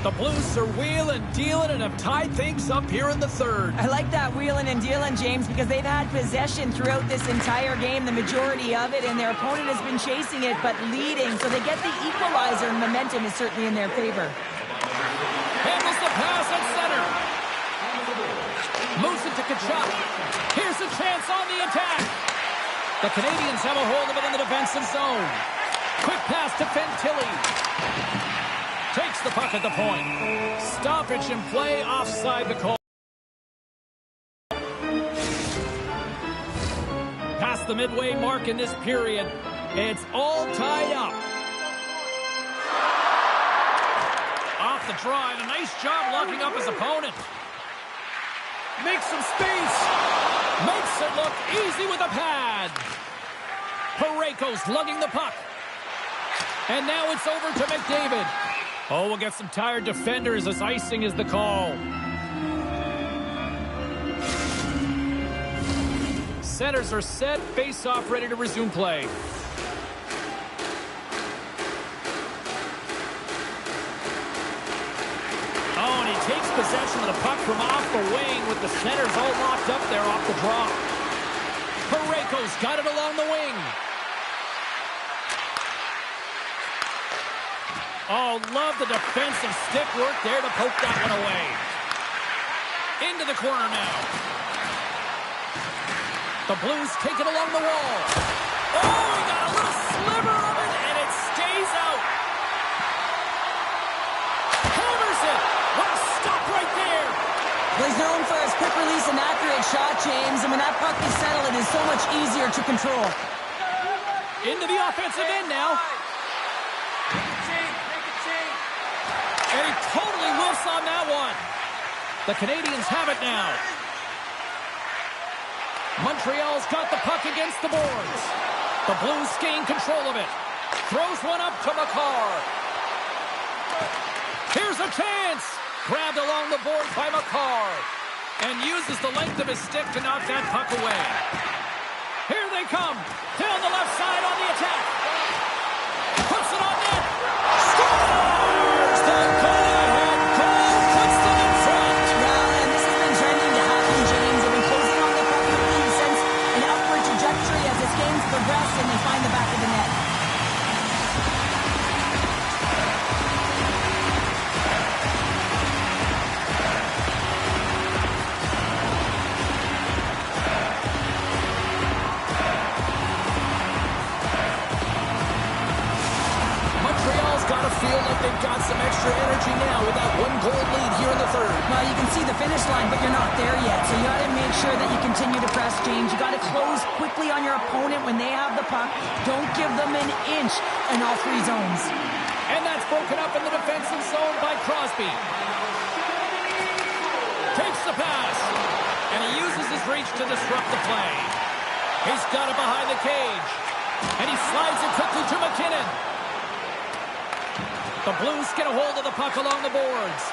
The Blues are wheeling, dealing, and have tied things up here in the third. I like that wheeling and dealing, James, because they've had possession throughout this entire game, the majority of it, and their opponent has been chasing it but leading, so they get the equalizer, and momentum is certainly in their favor. Handles the pass at center. Moves it to Tkachuk. Here's a chance on the attack. The Canadians have a hold of it in the defensive zone. Quick pass to Fantilli. Takes the puck at the point. Stoppage in play, offside the call. Past the midway mark in this period. It's all tied up. Off the drive, a nice job locking up his opponent. Makes some space. Makes it look easy with a pad. Parayko's lugging the puck. And now it's over to McDavid. Oh, we'll get some tired defenders as icing is the call. Centers are set, face-off ready to resume play. Oh, and he takes possession of the puck from off the wing with the centers all locked up there off the draw. Parayko's got it along the wing. Oh, love the defensive stick work there to poke that one away. Into the corner now. The Blues take it along the wall. Oh, he got a little sliver of it, and it stays out. Hammers it. What a stop right there. Well, he's known for his quick release and accurate shot, James. And when that puck is settled, it is so much easier to control. Into the offensive end now. And he totally whiffs on that one. The Canadians have it now. Montreal's got the puck against the boards. The Blues gain control of it. Throws one up to Makar. Here's a chance. Grabbed along the board by Makar. And uses the length of his stick to knock that puck away. Here they come. Down the left side on the attack. Puts it on net. Scores! The go-ahead goal puts them in front. Well, and this has been trending to happen, James. They've been closing on the puck in the lead since an upward trajectory as this game's progressed, and they find the back of the net. Feel like they've got some extra energy now with that one-goal lead here in the third. Well, you can see the finish line, but you're not there yet. So you got to make sure that you continue to press, James. You got to close quickly on your opponent when they have the puck. Don't give them an inch in all three zones. And that's broken up in the defensive zone by Crosby. Takes the pass. And he uses his reach to disrupt the play. He's got it behind the cage. And he slides it quickly to McKinnon. The Blues get a hold of the puck along the boards.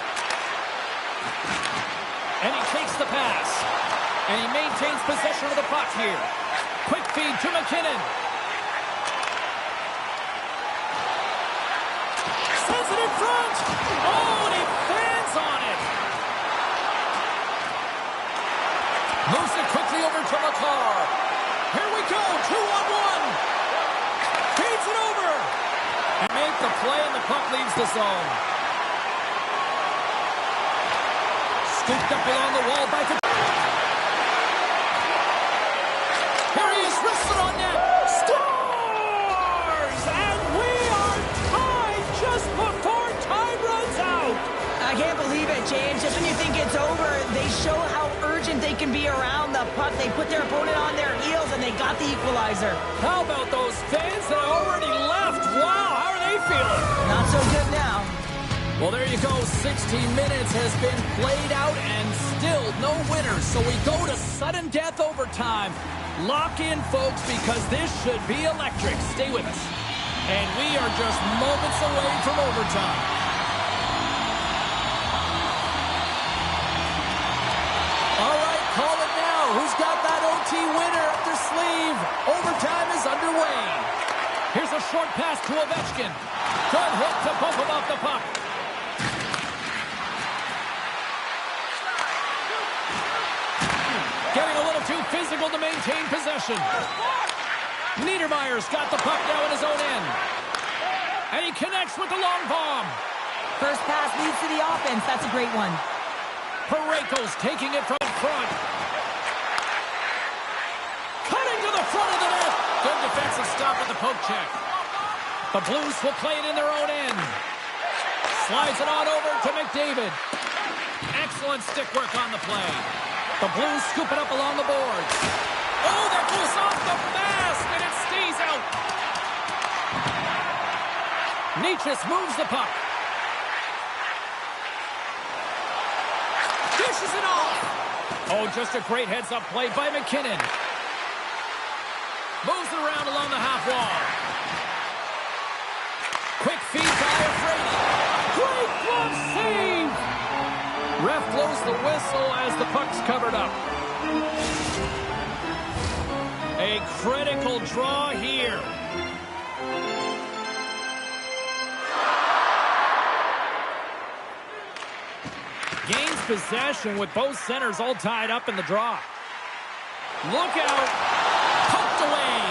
And he takes the pass. And he maintains possession of the puck here. Quick feed to McKinnon. Sends it in front. Oh, and he fans on it. Moves it quickly over to Makar. Here we go, 2-on-1. Feeds it over. And make the play, and the puck leaves the zone. Scooped up along the wall by the... Here he is, wristed on net. Scores! And we are tied just before time runs out. I can't believe it, James. Just when you think it's over, they show how urgent they can be around the puck. They put their opponent on their heels, and they got the equalizer. How about those fans that already left? Wow, how are they feeling? Not so good now. Well, there you go. 16 minutes has been played out and still no winners. So we go to sudden death overtime. Lock in, folks, because this should be electric. Stay with us. And we are just moments away from overtime. All right, call it now. Who's got that OT winner up their sleeve? Overtime is underway. Here's a short pass to Ovechkin. Good hit to bump him off the puck. little too physical to maintain possession. Niedermayer's got the puck now in his own end. And he connects with the long bomb. First pass leads to the offense. That's a great one. Parayko's taking it from front. Cutting to the front of the net. Good defensive stop with the poke check. The Blues will play it in their own end. Slides it on over to McDavid. Excellent stick work on the play. The Blues scoop it up along the boards. Oh, that goes off the mask, and it stays out. Necas moves the puck. Dishes it off. Oh, just a great heads-up play by McKinnon. Moves it around along the half wall. Quick feed to Iafrate. Great glove save. Ref blows the whistle as the puck's covered up. A critical draw here. Gains possession with both centers all tied up in the draw. Look out. Poked away.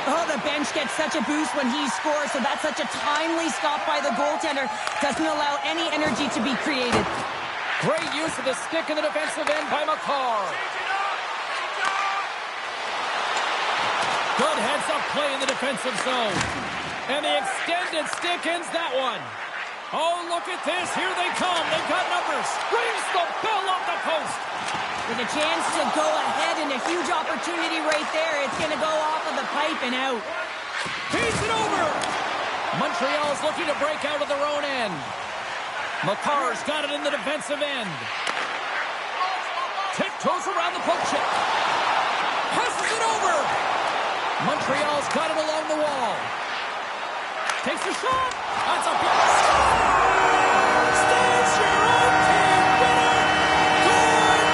Oh, the bench gets such a boost when he scores, so that's such a timely stop by the goaltender. Doesn't allow any energy to be created. Great use of the stick in the defensive end by Makar. Good heads-up play in the defensive zone. And the extended stick ends that one. Oh, look at this. Here they come. They've got numbers. Rings the bell off the post. With a chance to go ahead and a huge opportunity right there. It's going to go off of the pipe and out. Feeds it over. Montreal's looking to break out of their own end. Makar's got it in the defensive end. Tiptoes around the poke check. Passes it over. Montreal's got it along the wall. Takes a shot. That's a big score. Stays your own team winner. Good night.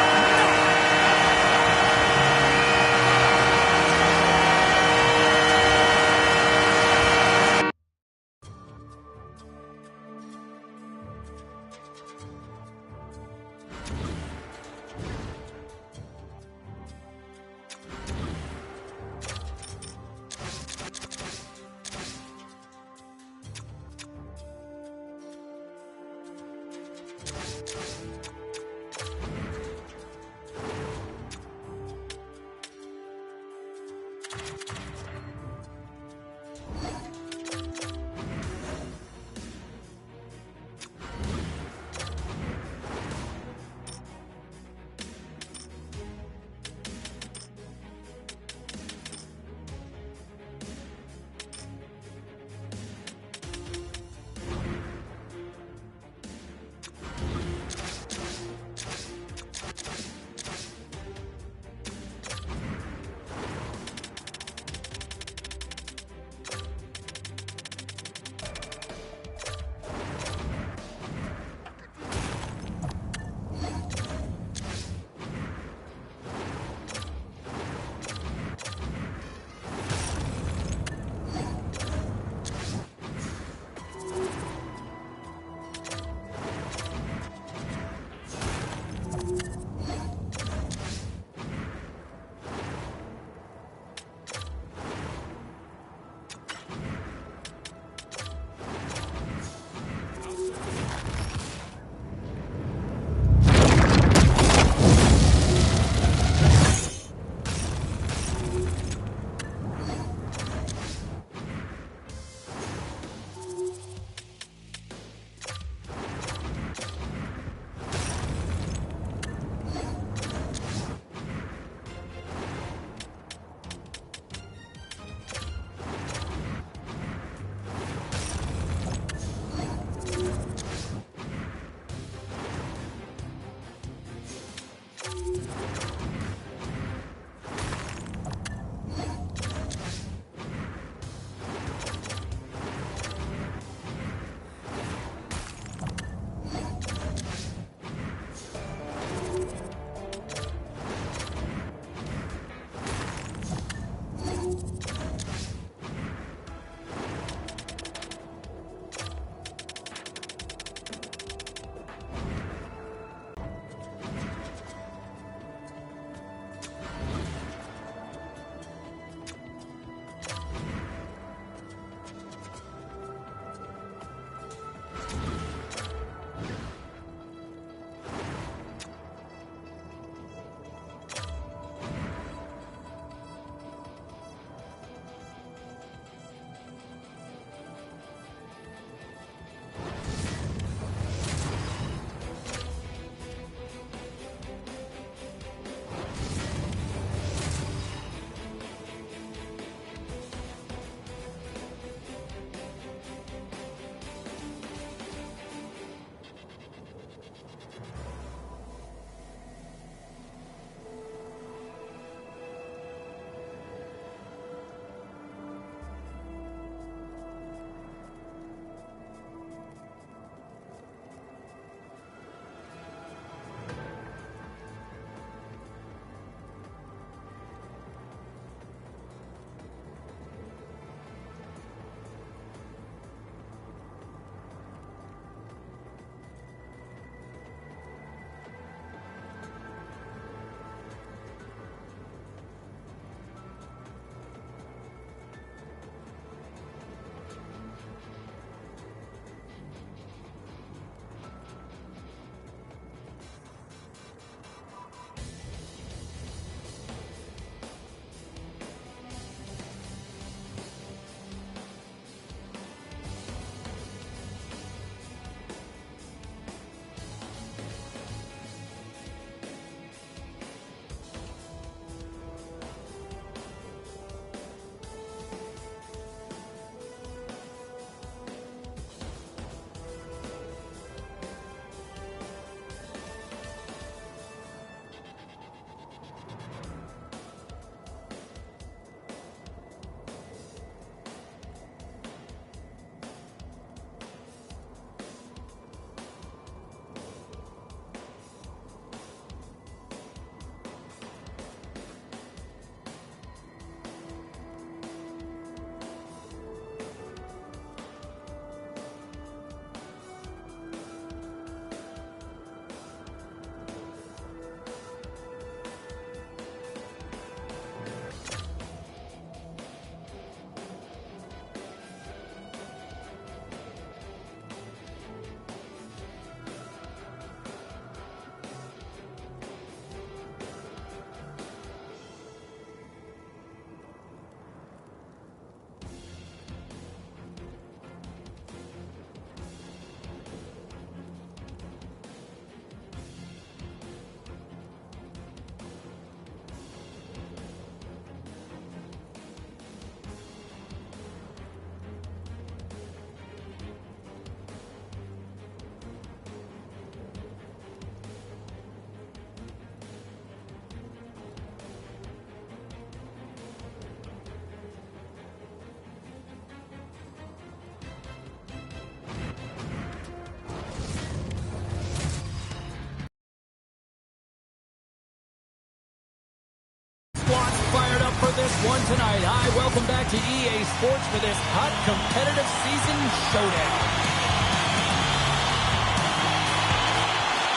right, hi, welcome back to EA Sports for this hot competitive season showdown.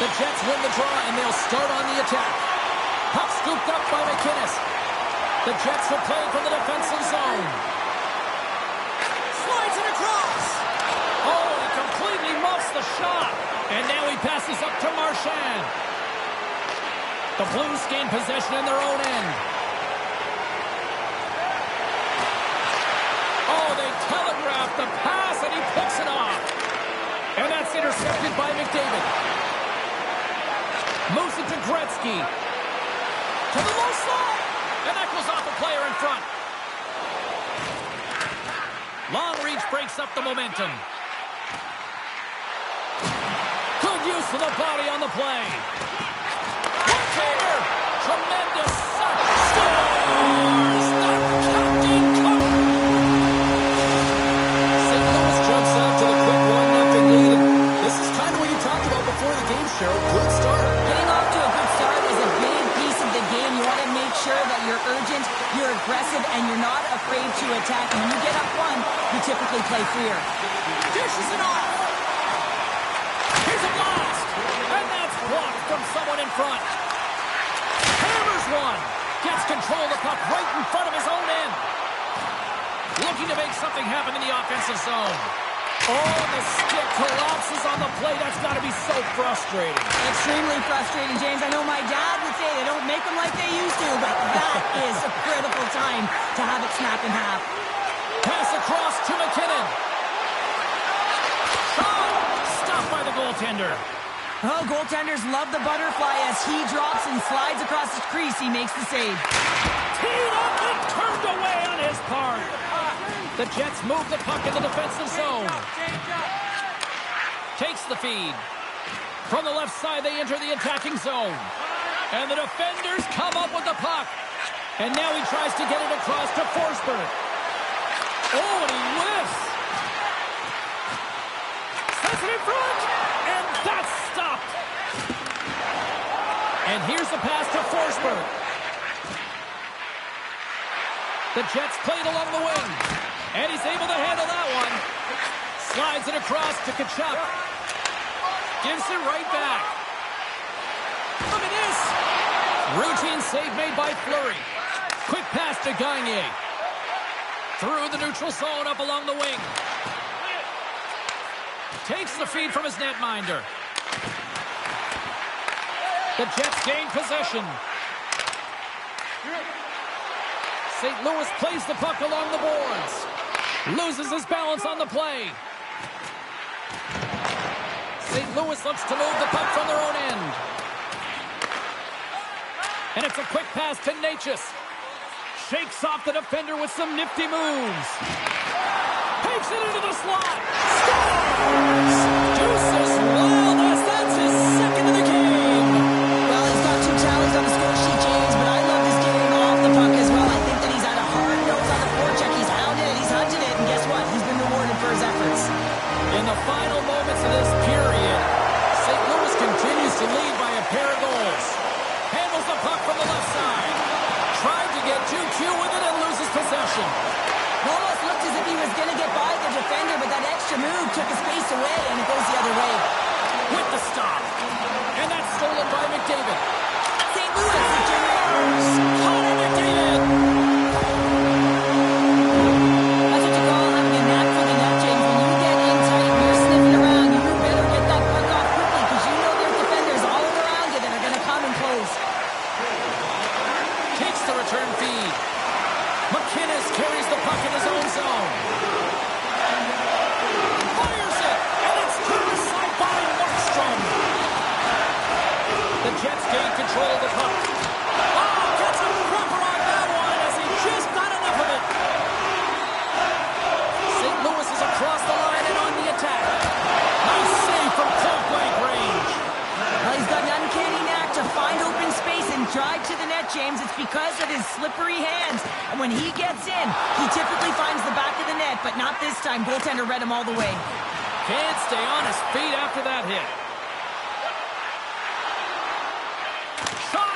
The Jets win the draw and they'll start on the attack. Puck scooped up by McInnes. The Jets will play from the defensive zone. Slides it across. Oh, he completely muffs the shot. And now he passes up to Marchand. The Blues gain possession in their own end. Oh, they telegraph the pass, and he picks it off. And that's intercepted by McDavid. Moves it to Gretzky. To the low slot. And that goes off a player in front. Long reach breaks up the momentum. Good use of the body on the play. One-timer. Tremendous suck. Scores! The Captain Cook. St. Louis jumps out to the quick 1-0 lead. This is kind of what you talked about before the game, Cheryl. Good start. Getting off to a good start is a big piece of the game. You want to make sure that you're urgent, you're aggressive, and you're not afraid to attack. And when you get up one, you typically play freer. Dishes it off. Here's a blast. And that's blocked from someone in front. Hammers one. Gets control of the puck right in front of his own end. Looking to make something happen in the offensive zone. Oh, the stick collapses on the play. That's got to be so frustrating. Extremely frustrating, James. I know my dad would say they don't make them like they used to, but that is a critical time to have it snap in half. Pass across to McKinnon. Shot! Stopped by the goaltender. Oh, goaltenders love the butterfly as he drops and slides across his crease. He makes the save. Teed up and turned away on his part. The Jets move the puck in the defensive zone. Takes the feed. From the left side, they enter the attacking zone. And the defenders come up with the puck. And now he tries to get it across to Forsberg. Oh, and he whiffs. Sets it in front. And that's stopped. And here's the pass to Forsberg. The Jets played along the wing. And he's able to handle that one. Slides it across to Tkachuk. Gives it right back. Look at this. Routine save made by Fleury. Quick pass to Gagne. Through the neutral zone up along the wing. Takes the feed from his netminder. The Jets gain possession. St. Louis plays the puck along the boards. Loses his balance on the play. St. Louis looks to move the puck from their own end. And it's a quick pass to Necas. Shakes off the defender with some nifty moves. Takes it into the slot. Scores! Deuces Wild, that's his second of the game. Well, he's got 2 tallies on the score sheet, James, but I love this game off the puck as well. I think that he's had a hard nose on the forecheck. He's hounded it, he's hunted it, and guess what? He's been rewarded for his efforts. In the final moments of this period, St. Louis continues to lead by a pair of goals. Handles the puck from the left side. Tried to get 2Q with it and loses possession. It almost looked as if he was going to get by the defender, but that extra move took his space away, and it goes the other way. With the stop. And that's stolen by McDavid. St. Louis returns. Connor McDavid. That's what you call having a knack for the net, James. When you get in tight and you're sniffing around, you better get that puck off quickly because you know there's defenders all around you that are going to come and close. Takes the return feed. McInnes carries the puck in his own zone. Fires it, and it's turned aside by Markstrom. The Jets gain control of the puck. Oh, gets a proper on that one as he just got enough of it. St. Louis is across the line and on the attack. Nice save from point-blank range. Well, he's got an uncanny knack to find open space and drive to the net, James. It's because of his slippery hands. And when he gets in, he typically finds the back of the net, but not this time. Goaltender read him all the way. Can't stay on his feet after that hit. Shot!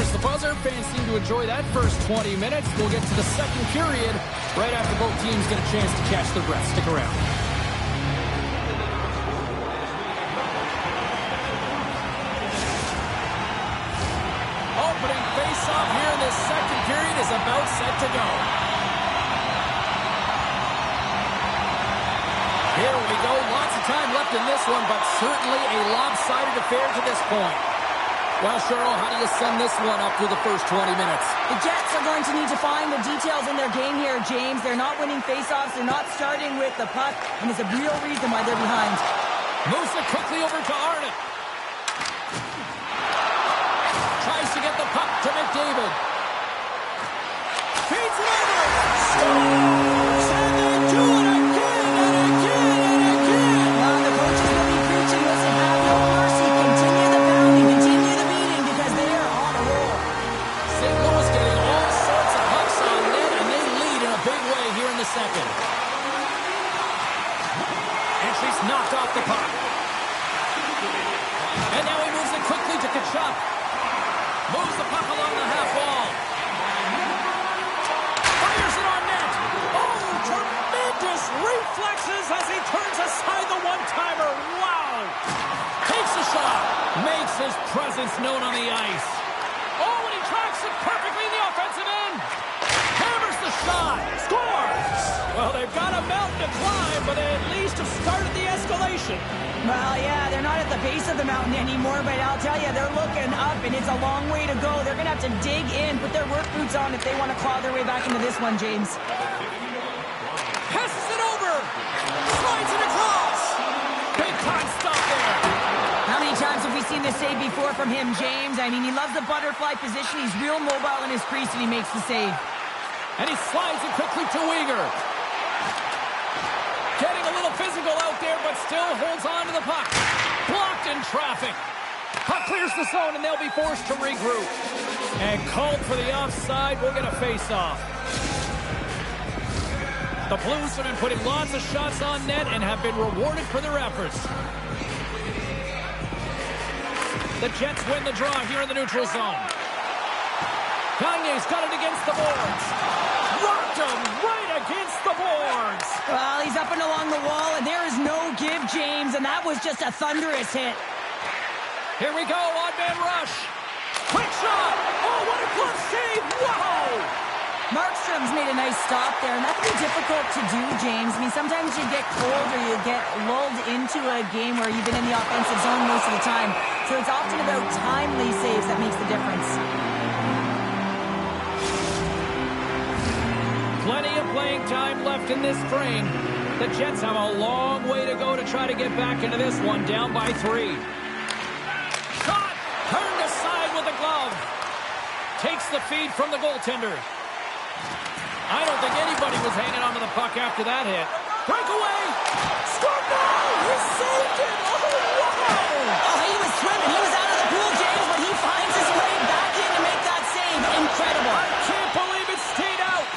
there's the buzzer. Fans seem to enjoy that first 20 minutes. We'll get to the second period right after both teams get a chance to catch their breath. Stick around. Opening face-off here in this second period is about set to go. Here we go. Lots of time left in this one, but certainly a lopsided affair to this point. Well, Cheryl, how do you sum this one up through the first 20 minutes? The Jets are going to need to find the details in their game here, James. They're not winning faceoffs. They're not starting with the puck, and it's a real reason why they're behind. Moves it quickly over to Arnott. Tries to get the puck to McDavid. Feeds it over. Scores! And they do it again and again and again. Well, the coaches will be preaching, listen, have no mercy. Continue the pounding, continue the beating, because they are on a roll. St. Louis getting all sorts of pucks on net, and they lead in a big way here in the second. And she's knocked off the puck. And now he moves it quickly to Tkachuk. Moves the puck along the half wall. Fires it on net. Oh, tremendous reflexes as he turns aside the one-timer. Wow. Takes a shot. Makes his presence known on the ice. Oh, and he tracks it perfectly in the offensive end. Hammers the shot. Scores. Well, they've got a mountain to climb, but they at least have started the escalation. Well, yeah, they're not at the base of the mountain anymore, but I'll tell you, they're looking up, and it's a long way to go. They're going to have to dig in, put their work boots on if they want to claw their way back into this one, James. Passes it over. Slides it across. Big time stop there. How many times have we seen this save before from him, James? I mean, he loves the butterfly position. He's real mobile in his crease, and he makes the save. And he slides it quickly to Weegar. Getting a little physical out there, but still holds on to the puck. Blocked in traffic. Puck clears the zone, and they'll be forced to regroup. And called for the offside. We'll get a face-off. The Blues have been putting lots of shots on net and have been rewarded for their efforts. The Jets win the draw here in the neutral zone. Gagne's got it against the boards. Rocked him right against the boards. Well, he's up and along the wall, and there is no give, James, and that was just a thunderous hit. Here we go, odd man rush. Quick shot. Oh, what a glove save. Wow. Markstrom's made a nice stop there, and that can be difficult to do, James. I mean, sometimes you get cold or you get lulled into a game where you've been in the offensive zone most of the time. So it's often about timely saves that makes the difference. Plenty of playing time left in this frame. The Jets have a long way to go to try to get back into this one, down by 3. Shot! Turned aside with a glove. Takes the feed from the goaltender. I don't think anybody was hanging onto the puck after that hit. Breakaway! Scored now! He saved it! Oh, wow! Oh, he was swimming. He was out of the pool, James, but he finds his way back in to make that save. Incredible. I can't believe it stayed out.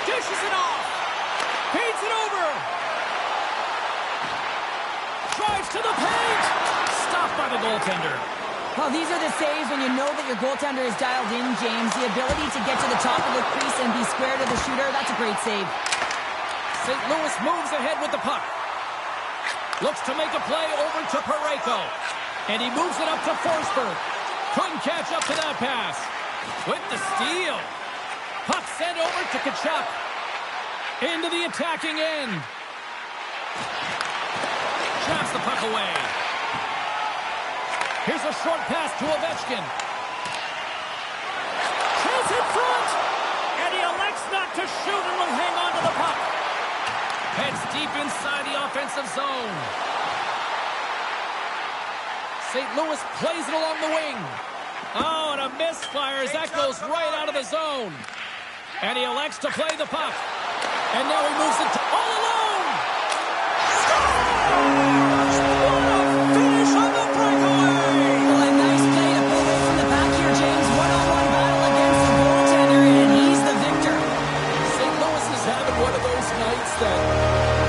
Dishes it off. Feeds it over. Drives to the paint. Stopped by the goaltender. Well, these are the saves when you know that your goaltender is dialed in, James. The ability to get to the top of the crease and be square to the shooter, that's a great save. St. Louis moves ahead with the puck. Looks to make a play over to Parayko. And he moves it up to Forsberg. Couldn't catch up to that pass. With the steal. Puck sent over to Tkachuk. Into the attacking end. Jabs the puck away. Here's a short pass to Ovechkin. Chase in front. And he elects not to shoot and will hang on to the puck. Heads deep inside the offensive zone. St. Louis plays it along the wing. Oh, and a misfire as that goes right out of the zone. And he elects to play the puck. And now he moves it all alone. Scores! What a finish on the breakaway! Well, a nice play to pull away from the back here, James. One-on-one battle against the goaltender, and he's the victor. St. Louis is having one of those nights that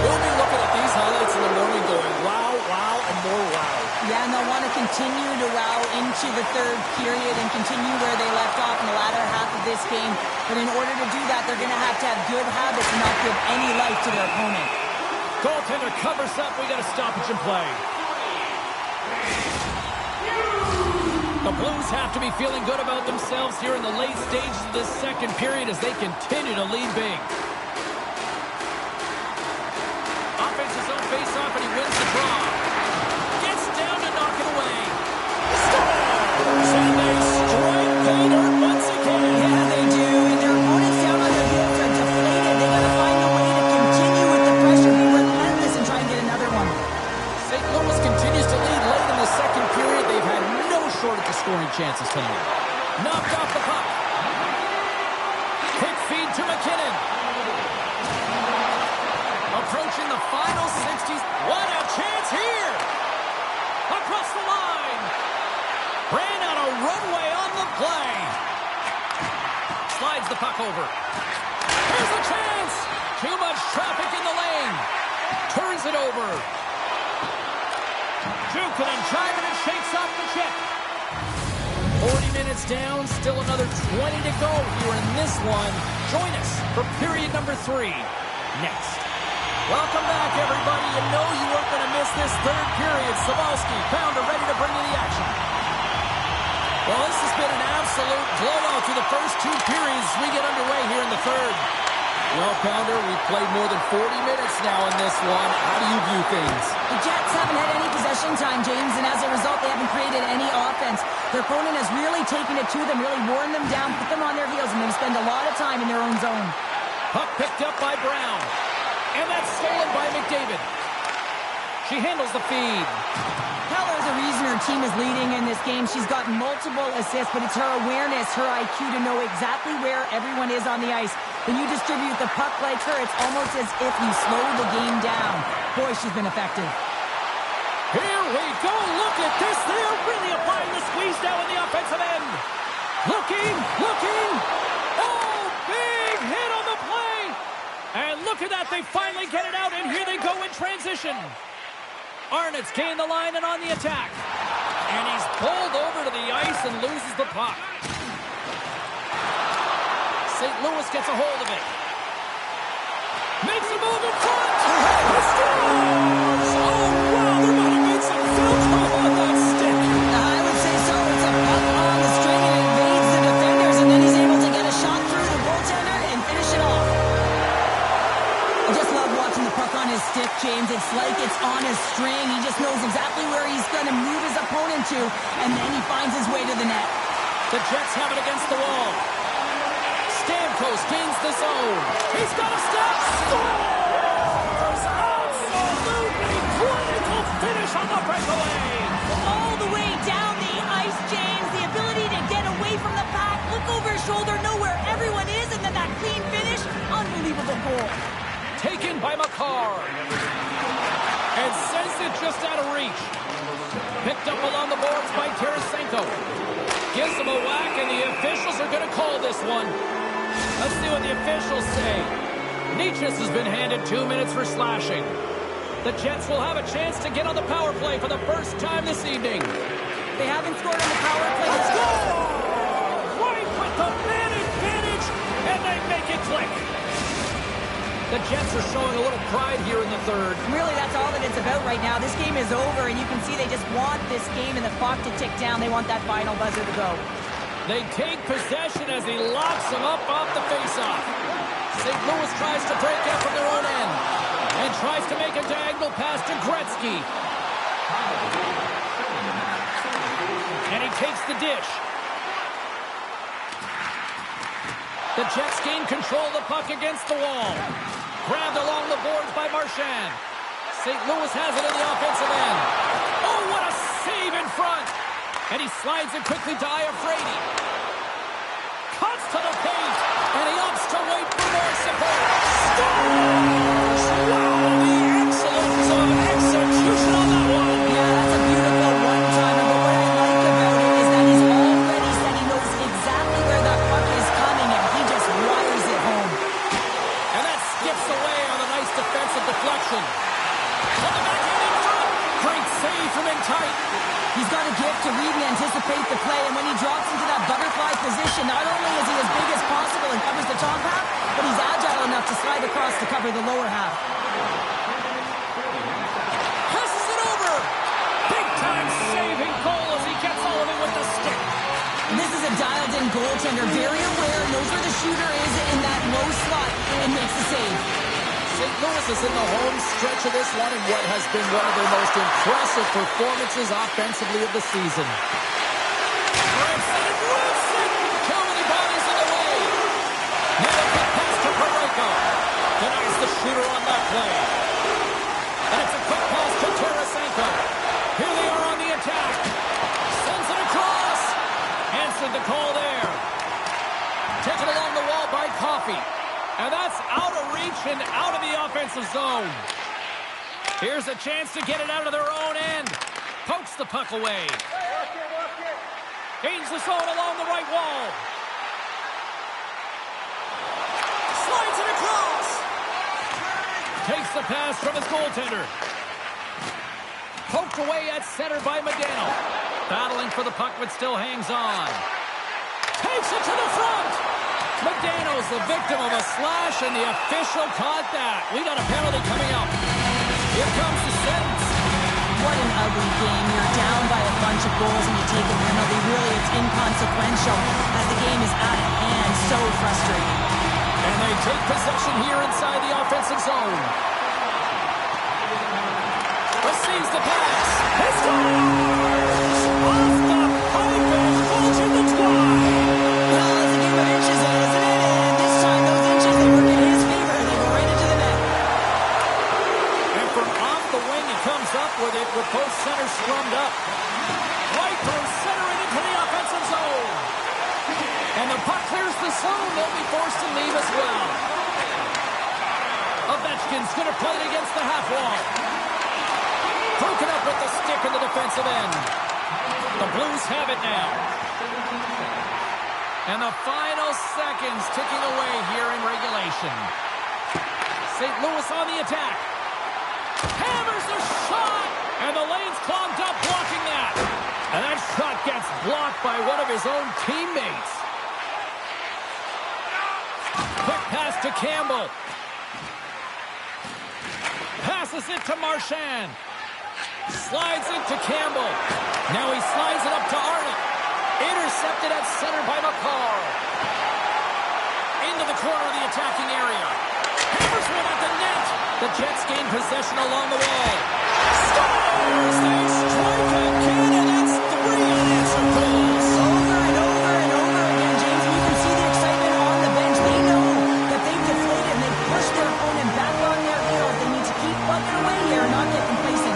we'll be looking at these highlights in the morning going, wow, wow, and more wow. Yeah, and they'll want to continue to wow into the third period and continue where they left off in the latter half of this game. But in order to do that, they're going to have good habits and not give any life to their opponent. Goaltender covers up. We got a stoppage in play. The Blues have to be feeling good about themselves here in the late stages of this second period as they continue to lead big. Offense his own face-off, and he wins the draw. Gets down to knock it away. Scores! And they strike pay dirt once again. Yeah, they do. And their opponents down on their heels are deflated. They got to find a way to continue with the pressure, be relentless, and try and get another one. St. Louis continues to lead late in the second period. They've had no shortage of scoring chances tonight. Knocked off the puck. Quick feed to McKinnon. Approaching the final 60s. What a chance here! Across the line. Ran out a runway on the play. Slides the puck over. Here's a chance. Too much traffic in the lane. Turns it over. Jukin and Chivin and shakes off the check. 40 minutes down, still another 20 to go here in this one. Join us for period number 3 next. Welcome back, everybody. You know you weren't going to miss this third period. Sabalski, Pounder ready to bring you the action. Well, this has been an absolute blowout through the first 2 periods as we get underway here in the third. Well, Pounder, we've played more than 40 minutes now in this one. How do you view things? The Jets haven't had any possession time, James, and as a result, they haven't created any offense. Their opponent has really taken it to them, really worn them down, put them on their heels, and they've spent a lot of time in their own zone. Puck picked up by Brown. And that's stolen by McDavid. She handles the feed. Heller is the reason her team is leading in this game. She's gotten multiple assists, but it's her awareness, her IQ to know exactly where everyone is on the ice. When you distribute the puck like her, it's almost as if you slow the game down. Boy, she's been effective. Here we go. Look at this. They're really applying the squeeze now in the offensive end. Looking. Oh, big hit on the play. And look at that. They finally get it out, and here they go in transition. Arnott's gained the line and on the attack. And he's pulled over to the ice and loses the puck. St. Louis gets a hold of it. Makes a move in front. He scores! Oh, wow, there might have been some filter on that stick. I would say so. It's a puck on the string and it evades the defenders, and then he's able to get a shot through the goaltender and finish it off. I just love watching the puck on his stick, James. It's like it's on his string. He just knows exactly where he's going to move his opponent to, and then he finds his way to the net. The Jets have it against the wall. Stamkos gains the zone. He's got a step. Scores! Absolutely critical finish on the breakaway. All the way down the ice, James. The ability to get away from the pack, look over his shoulder, know where everyone is, and then that clean finish. Unbelievable goal. Taken by Makar. And sends it just out of reach. Picked up along the boards by Tarasenko. Gives him a whack, and the officials are going to call this one. Let's see what the officials say. Nietzsche's has been handed 2 minutes for slashing. The Jets will have a chance to get on the power play for the first time this evening. They haven't scored on the power play. Let's go! Right with the man advantage, and they make it click. The Jets are showing a little pride here in the third. Really, that's all that it's about right now. This game is over, and you can see they just want this game and the clock to tick down. They want that final buzzer to go. They take possession as he locks them up off the faceoff. St. Louis tries to break out from their own end and tries to make a diagonal pass to Gretzky. And he takes the dish. The Jets gain control of the puck against the wall. Grabbed along the boards by Marchand. St. Louis has it in the offensive end. Oh, what a save in front. And he slides it quickly to Iafrate. Cuts to the paint, and he opts to wait for more support. Scores! Wow, the excellence of execution on that one. Yeah, that's a beautiful one-timer, but what I like about it is that he's already said he knows exactly where that puck is coming, and he just wires it home. And that skips away on a nice defensive deflection. On the backhand in front. Great save from tight. He's got a gift to read and anticipate the play, and when he drops into that butterfly position, not only is he as big as possible and covers the top half, but he's agile enough to slide across to cover the lower half. Passes it over. Big-time saving goal as he gets all of it with the stick. And this is a dialed-in goaltender, very aware, knows where the shooter is in that low slot, and makes the save. St. Louis is in the home stretch of this one in what has been one of their most impressive performances offensively of the season. Gregson and Wilson! Too many bodies in the way. Now a quick pass to Parayko. Denies the shooter on that play. And it's a quick pass to Tarasenko. Here they are on the attack. Sends it across. Answered the call there. Taken along the wall by Coffey. And that's out of reach and out of the offensive zone. Here's a chance to get it out of their own end. Pokes the puck away. Gains the zone along the right wall. Slides it across. Takes the pass from his goaltender. Poked away at center by Modano. Battling for the puck but still hangs on. Takes it to the front. Modano's the victim of a slash, and the official caught that. We got a penalty coming up. Here comes the sentence. What an ugly game. You're down by a bunch of goals and you take a penalty. Really, it's inconsequential as the game is out of hand. So frustrating. And they take possession here inside the offensive zone. Receives the pass. It's scores! Off the pipe and pulls in the twine. Well, it's a game of inches, isn't it? And this time those inches, they work in his favor and they go right into the net. And from off the wing, he comes up with it with both centers scrummed up. Right through center and into the offensive zone. And the puck clears the zone. They'll be forced to leave as well. Ovechkin's going to play it against the half wall. Broken up with the stick in the defensive end. The Blues have it now. And the final seconds ticking away here in regulation. St. Louis on the attack. Hammers a shot! And the lane's clogged up blocking that. And that shot gets blocked by one of his own teammates. Quick pass to Campbell. Passes it to Marchand. Slides it to Campbell. Now he slides it up to Arnott. Intercepted at center by McCarr. Into the corner of the attacking area. Hammers one at the net. The Jets gain possession along the wall. Scores! They strike again, and that's 3 unanswered goals. Over and over and over again, James. And you can see the excitement on the bench. They know that they've deflated and they've pushed their opponent back on their heels. They need to keep bucking away here and not get complacent.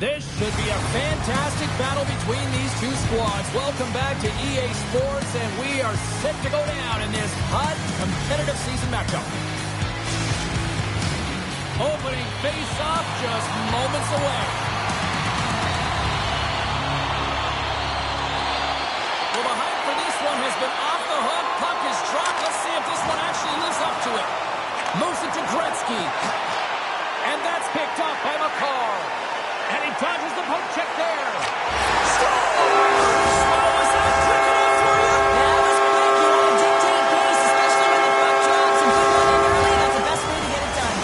This should be a fantastic battle between these two squads. Welcome back to EA Sports, and we are set to go down in this hot, competitive season matchup. Opening face-off just moments away. Well, the hype for this one has been off the hook. Puck is dropped. Let's see if this one actually lives up to it. Moves it to Gretzky. And that's picked up by McCarr. And he dodges the poke check there. Scores! Oh, was that quick enough for you? That was quick. You want to dictate pace, especially when the puck drops and put one in early. That's the best way to get it done.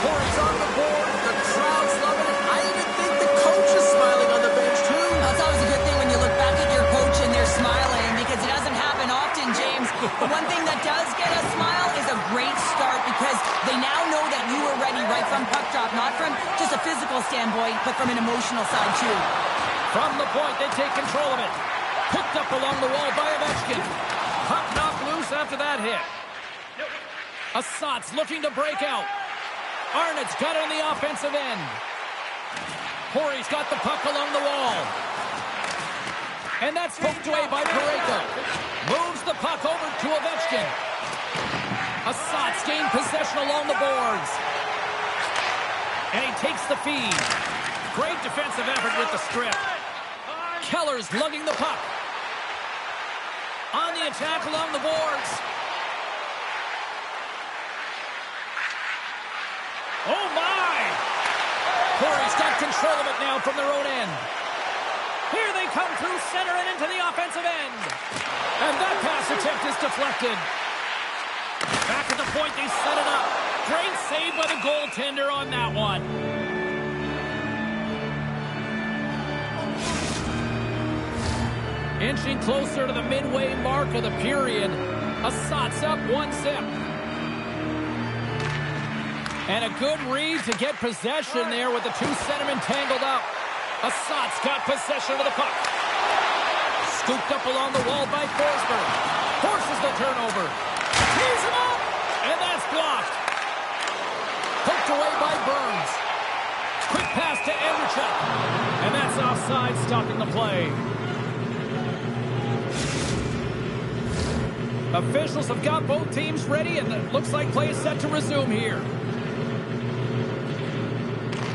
Corey's on the board. The crowd's loving it. I even think the coach is smiling on the bench, too. That's always a good thing when you look back at your coach and they're smiling, because it doesn't happen often, James. But one thing that does get a smile is a great start, because they now know that you were ready right from puck drop, not from just a physical standpoint, but from an emotional side, too. From the point, they take control of it. Picked up along the wall by Ovechkin. Puck knocked loose after that hit. Assat's looking to break out. Arnott's got it on the offensive end. Corey's got the puck along the wall. And that's poked away by Parayko. Moves the puck over to Ovechkin. Assat's gained possession along the boards. And he takes the feed. Great defensive effort with the strip. Keller's lugging the puck. On the attack along the boards. Oh, my! Corey's got control of it now from their own end. Here they come through center and into the offensive end. And that pass attempt is deflected. Back at the point, they set it up. Great save by the goaltender on that one. Inching closer to the midway mark of the period. Assat's up 1-0. And a good read to get possession there with the two centermen tangled up. Assat's got possession of the puck. Scooped up along the wall by Forsberg. Forces the turnover. Tees him up! And that's blocked. Poked away by Burns. Quick pass to Andreychuk. And that's offside, stopping the play. Officials have got both teams ready, and it looks like play is set to resume here.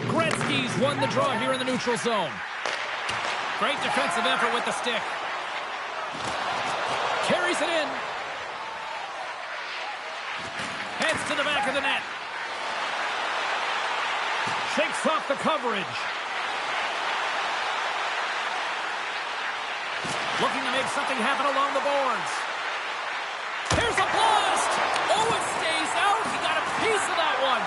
Gretzky's won the draw here in the neutral zone. Great defensive effort with the stick. Carries it in. Heads to the back of the net. Shakes off the coverage. Looking to make something happen along the boards. Here's a blast! Oh, it stays out. He got a piece of that one.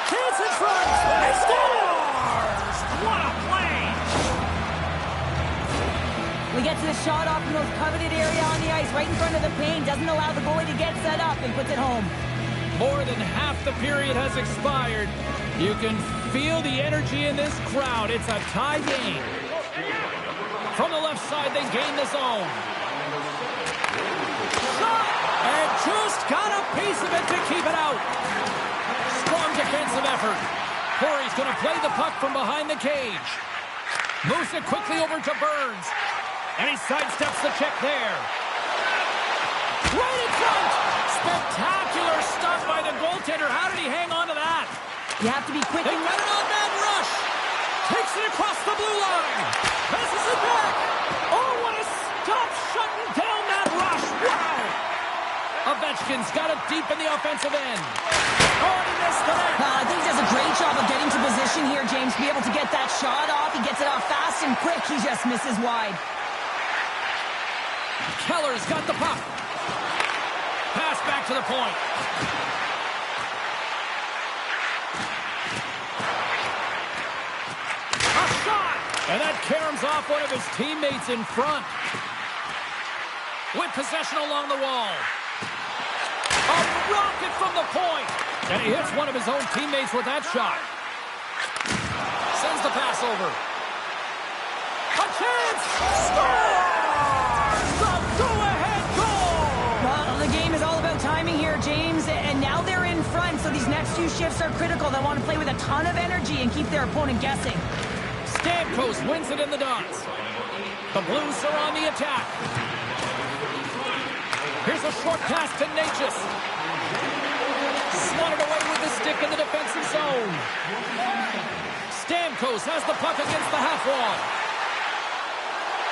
Chance in front. He scores! What a play! We get to the shot off the most coveted area on the ice, right in front of the paint. Doesn't allow the goalie to get set up and puts it home. More than half the period has expired. You can feel the energy in this crowd. It's a tie game. From the left side, they gain the zone. Shot! And just got a piece of it to keep it out. Strong defensive effort. Corey's going to play the puck from behind the cage. Moves it quickly over to Burns. And he sidesteps the check there. Right in front! Spectacular stuff by the goaltender. How did he hang on to that? You have to be quick. They got it on man rush. Takes it across the blue line. Passes it back. Oh, what a stop shutting down that rush. Wow. Ovechkin's got it deep in the offensive end. Oh, he missed the net. I think he does a great job of getting to position here, James, to be able to get that shot off. He gets it off fast and quick. He just misses wide. Keller's got the puck. Pass back to the point. A shot! And that caroms off one of his teammates in front. With possession along the wall. A rocket from the point. And he hits one of his own teammates with that shot. Sends the pass over. A chance! Score! The go-ahead goal! Well, the game is all about timing here, James, and now they're in front, so these next few shifts are critical. They want to play with a ton of energy and keep their opponent guessing. Stamkos wins it in the dots. The Blues are on the attack. Here's a short pass to Necas. Swatted away with the stick in the defensive zone. Stamkos has the puck against the half wall.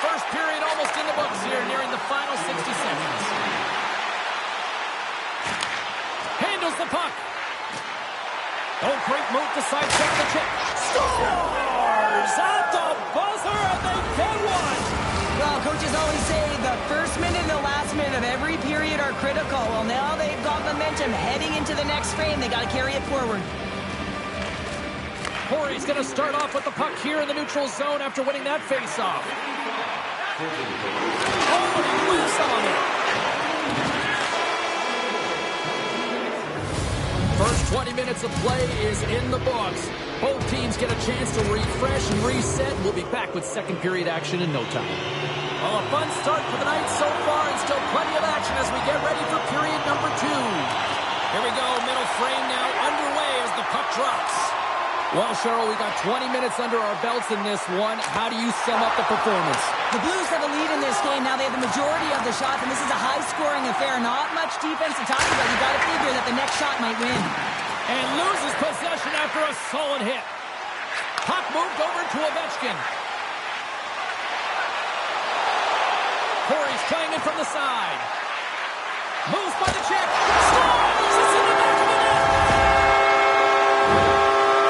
First period almost in the books here, nearing the final 60 seconds. Handles the puck. Oh, great move to sidestep the check. Scores at the buzzer, and they get one. Well, coaches always say the first minute and the last minute of every period are critical. Well, now they've got momentum heading into the next frame. They got to carry it forward. Corey's going to start off with the puck here in the neutral zone after winning that faceoff. Oh, and he whiffs on it. First 20 minutes of play is in the books. Both teams get a chance to refresh and reset. We'll be back with second period action in no time. Well, a fun start for the night so far, and still plenty of action as we get ready for period number 2. Here we go, middle frame now underway as the puck drops. Well, Cheryl, we got 20 minutes under our belts in this one. How do you sum up the performance? The Blues have a lead in this game. Now they have the majority of the shots, and this is a high-scoring affair. Not much defense to talk about. You got to figure that the next shot might win. And loses possession after a solid hit. Puck moved over to Ovechkin. Corey's trying it from the side. Moves by the check. Scores! It's in the back of the net.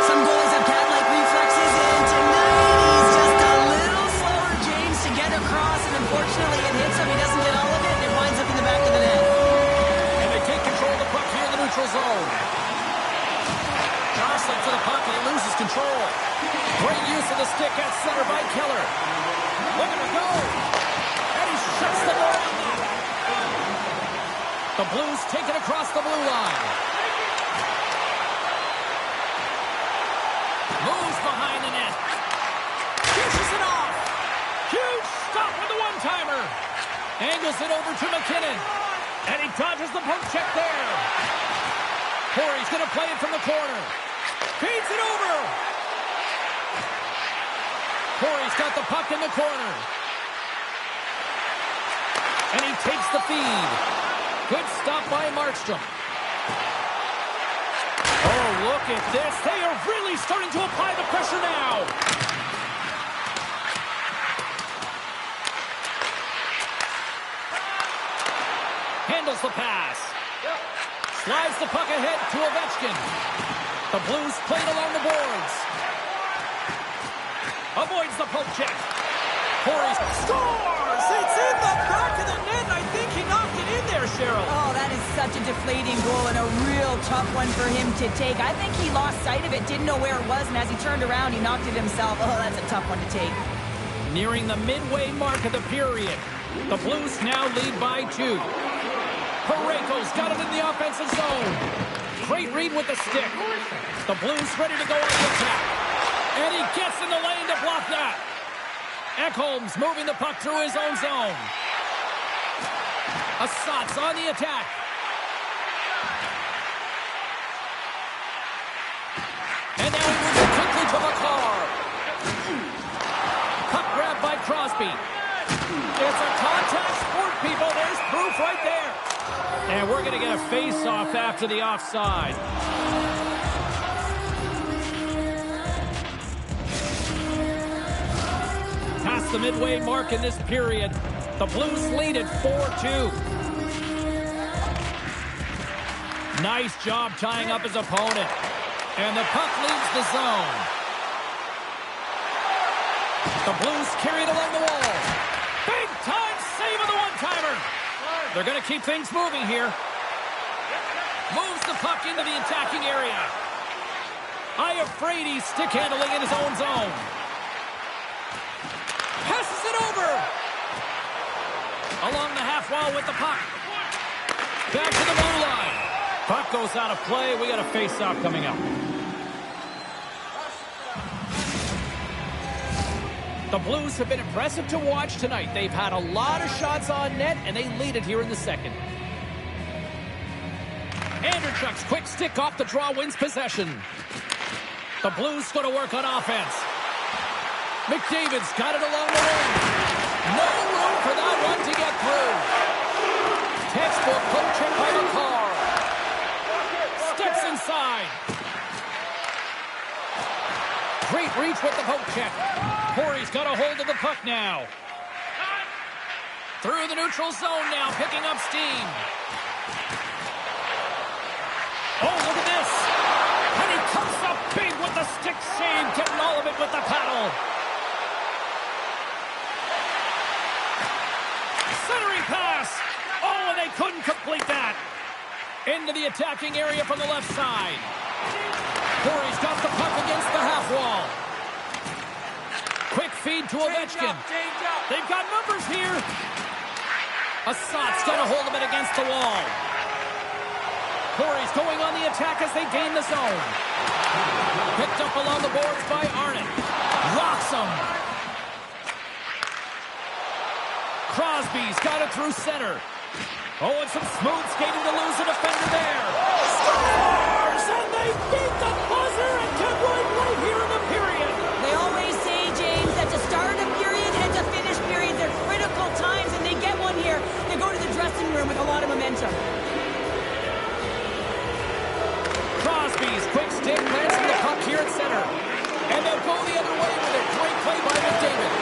Some goalies have cat-like reflexes, and tonight he's just a little slower, James, to get across, and unfortunately it hits him. He doesn't get all of it, and it winds up in the back of the net. And they take control of the puck here in the neutral zone. Jostling for the puck, and he loses control. Great use of the stick at center by Keller. Looking to go. And he shuts the door on that. The Blues take it across the blue line. Moves behind the net. Pushes it off. Huge stop with the one-timer. Angles it over to McKinnon. And he dodges the poke check there. Corey's going to play it from the corner. Feeds it over. Corey's got the puck in the corner. And he takes the feed. Good stop by Markstrom. Oh, look at this. They are really starting to apply the pressure now. Handles the pass. Slides the puck ahead to Ovechkin. The Blues played along the boards. Avoids the poke check. Corey scores! It's in the back of the net. I think he knocked it in there, Cheryl. Oh, that is such a deflating goal and a real tough one for him to take. I think he lost sight of it, didn't know where it was, and as he turned around, he knocked it himself. Oh, that's a tough one to take. Nearing the midway mark of the period. The Blues now lead by 2. Parayko's got it in the offensive zone. Great read with the stick. The Blues ready to go on the attack. And he gets in the lane to block that. Ekholm's moving the puck through his own zone. Assat's on the attack. And now he moves it quickly to Makar. Puck grab by Crosby. It's a contact sport, people. There's proof right there. And we're going to get a face-off after the offside. Past the midway mark in this period, the Blues lead at 4-2. Nice job tying up his opponent. And the puck leaves the zone. The Blues carry it along the wall. Big time save of the one-timer. They're going to keep things moving here. Moves the puck into the attacking area. Iafrate stick handling in his own zone. Passes it over. Along the half wall with the puck. Back to the blue line. Puck goes out of play. We got a face-off coming up. The Blues have been impressive to watch tonight. They've had a lot of shots on net, and they lead it here in the second. Anderchuk's quick stick off the draw wins possession. The Blues go to work on offense. McDavid's got it along the wing. No room for that one to get through. Textbook poke check by McCarr. Steps inside. Great reach with the poke check. Corey's got a hold of the puck now. Through the neutral zone now, picking up steam. Oh, look at this. And he comes up big with the stick save, getting all of it with the paddle. Centering pass. Oh, and they couldn't complete that. Into the attacking area from the left side. Corey's got the puck against the half wall. Quick feed to Ovechkin. They've got numbers here. Assad's got a hold of it against the wall. Corey's going on the attack as they gain the zone. Picked up along the boards by Arnott. Rocks him. Crosby's got it through center. Oh, and some smooth skating to lose a defender there. Scores! And they beat the buzzer and kept right here in the period. They always say, James, that to start a period and to finish periods are critical times, and they get one here. They go to the dressing room with a lot of momentum. Crosby's quick stick glancing the puck here at center. And they'll go the other way with it. Great play by McDavid.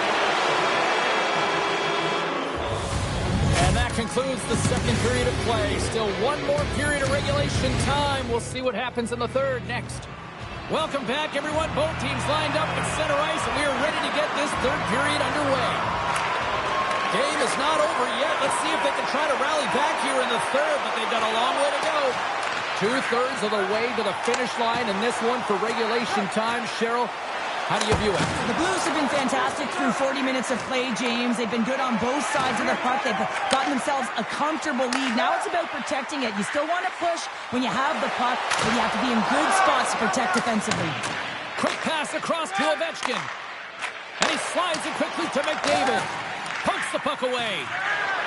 And that concludes the second period of play. Still one more period of regulation time. We'll see what happens in the third next. Welcome back, everyone. Both teams lined up at center ice, and we are ready to get this third period underway. Game is not over yet. Let's see if they can try to rally back here in the third, but they've got a long way to go. 2/3 of the way to the finish line in this one for regulation time. Cheryl, how do you view it? The Blues have been fantastic through 40 minutes of play, James. They've been good on both sides of the puck. They've gotten themselves a comfortable lead. Now it's about protecting it. You still want to push when you have the puck, but you have to be in good spots to protect defensively. Quick pass across to Ovechkin. And he slides it quickly to McDavid. Pokes the puck away.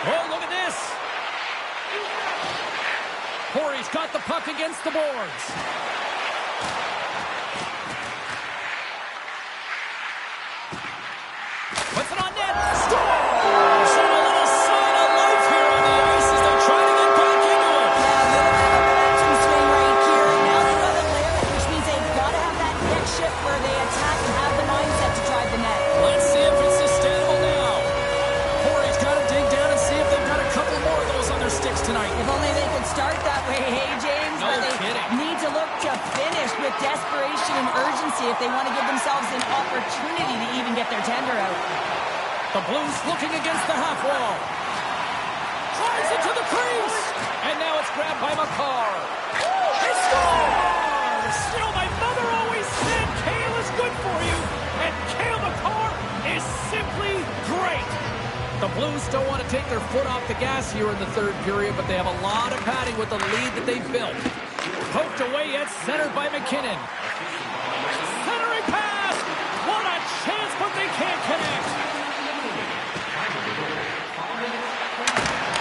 Oh, look at this. Corey's got the puck against the boards. Puts it on net. Scores! And a little sign of life here on the ice as they try to get back into it. Yeah, a little bit of a momentum swing right here. And now they've got to layer it, which means they've got to have that neck shift where they attack and have the mindset to drive the net. Let's see if it's sustainable now. Corey's got to dig down and see if they've got a couple more of those on their sticks tonight. If only they could start that way, hey, James. No but they kidding. need to look to finish with desperation and urgency if they want to give themselves an opportunity to even get their tender out. The Blues looking against the half wall. Drives it to the crease. And now it's grabbed by McCarr. He scores! You know, my mother always said kale is good for you. And Cale Makar is simply great. The Blues don't want to take their foot off the gas here in the third period, but they have a lot of padding with the lead that they've built. Poked away, yet centered by McKinnon. Centering pass! What a chance, but they can't connect.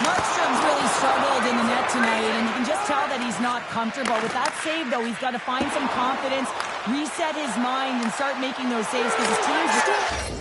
Markstrom's really struggled in the net tonight, and you can just tell that he's not comfortable. With that save, though, he's got to find some confidence, reset his mind, and start making those saves because his team's...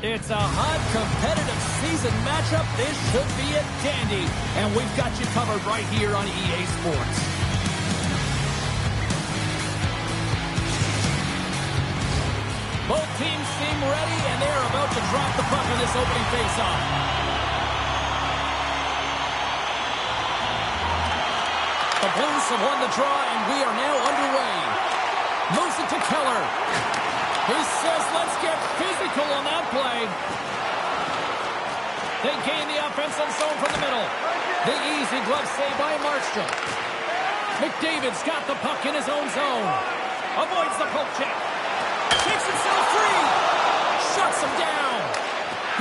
It's a hot, competitive season matchup. This should be a dandy. And we've got you covered right here on EA Sports. Both teams seem ready, and they're about to drop the puck in this opening faceoff. The Blues have won the draw, and we are now underway. Moves it to Keller. He says, let's get physical on that play. They gain the offensive zone from the middle. The easy glove save by Markstrom. McDavid's got the puck in his own zone. Avoids the poke check. Takes himself free. Shuts him down.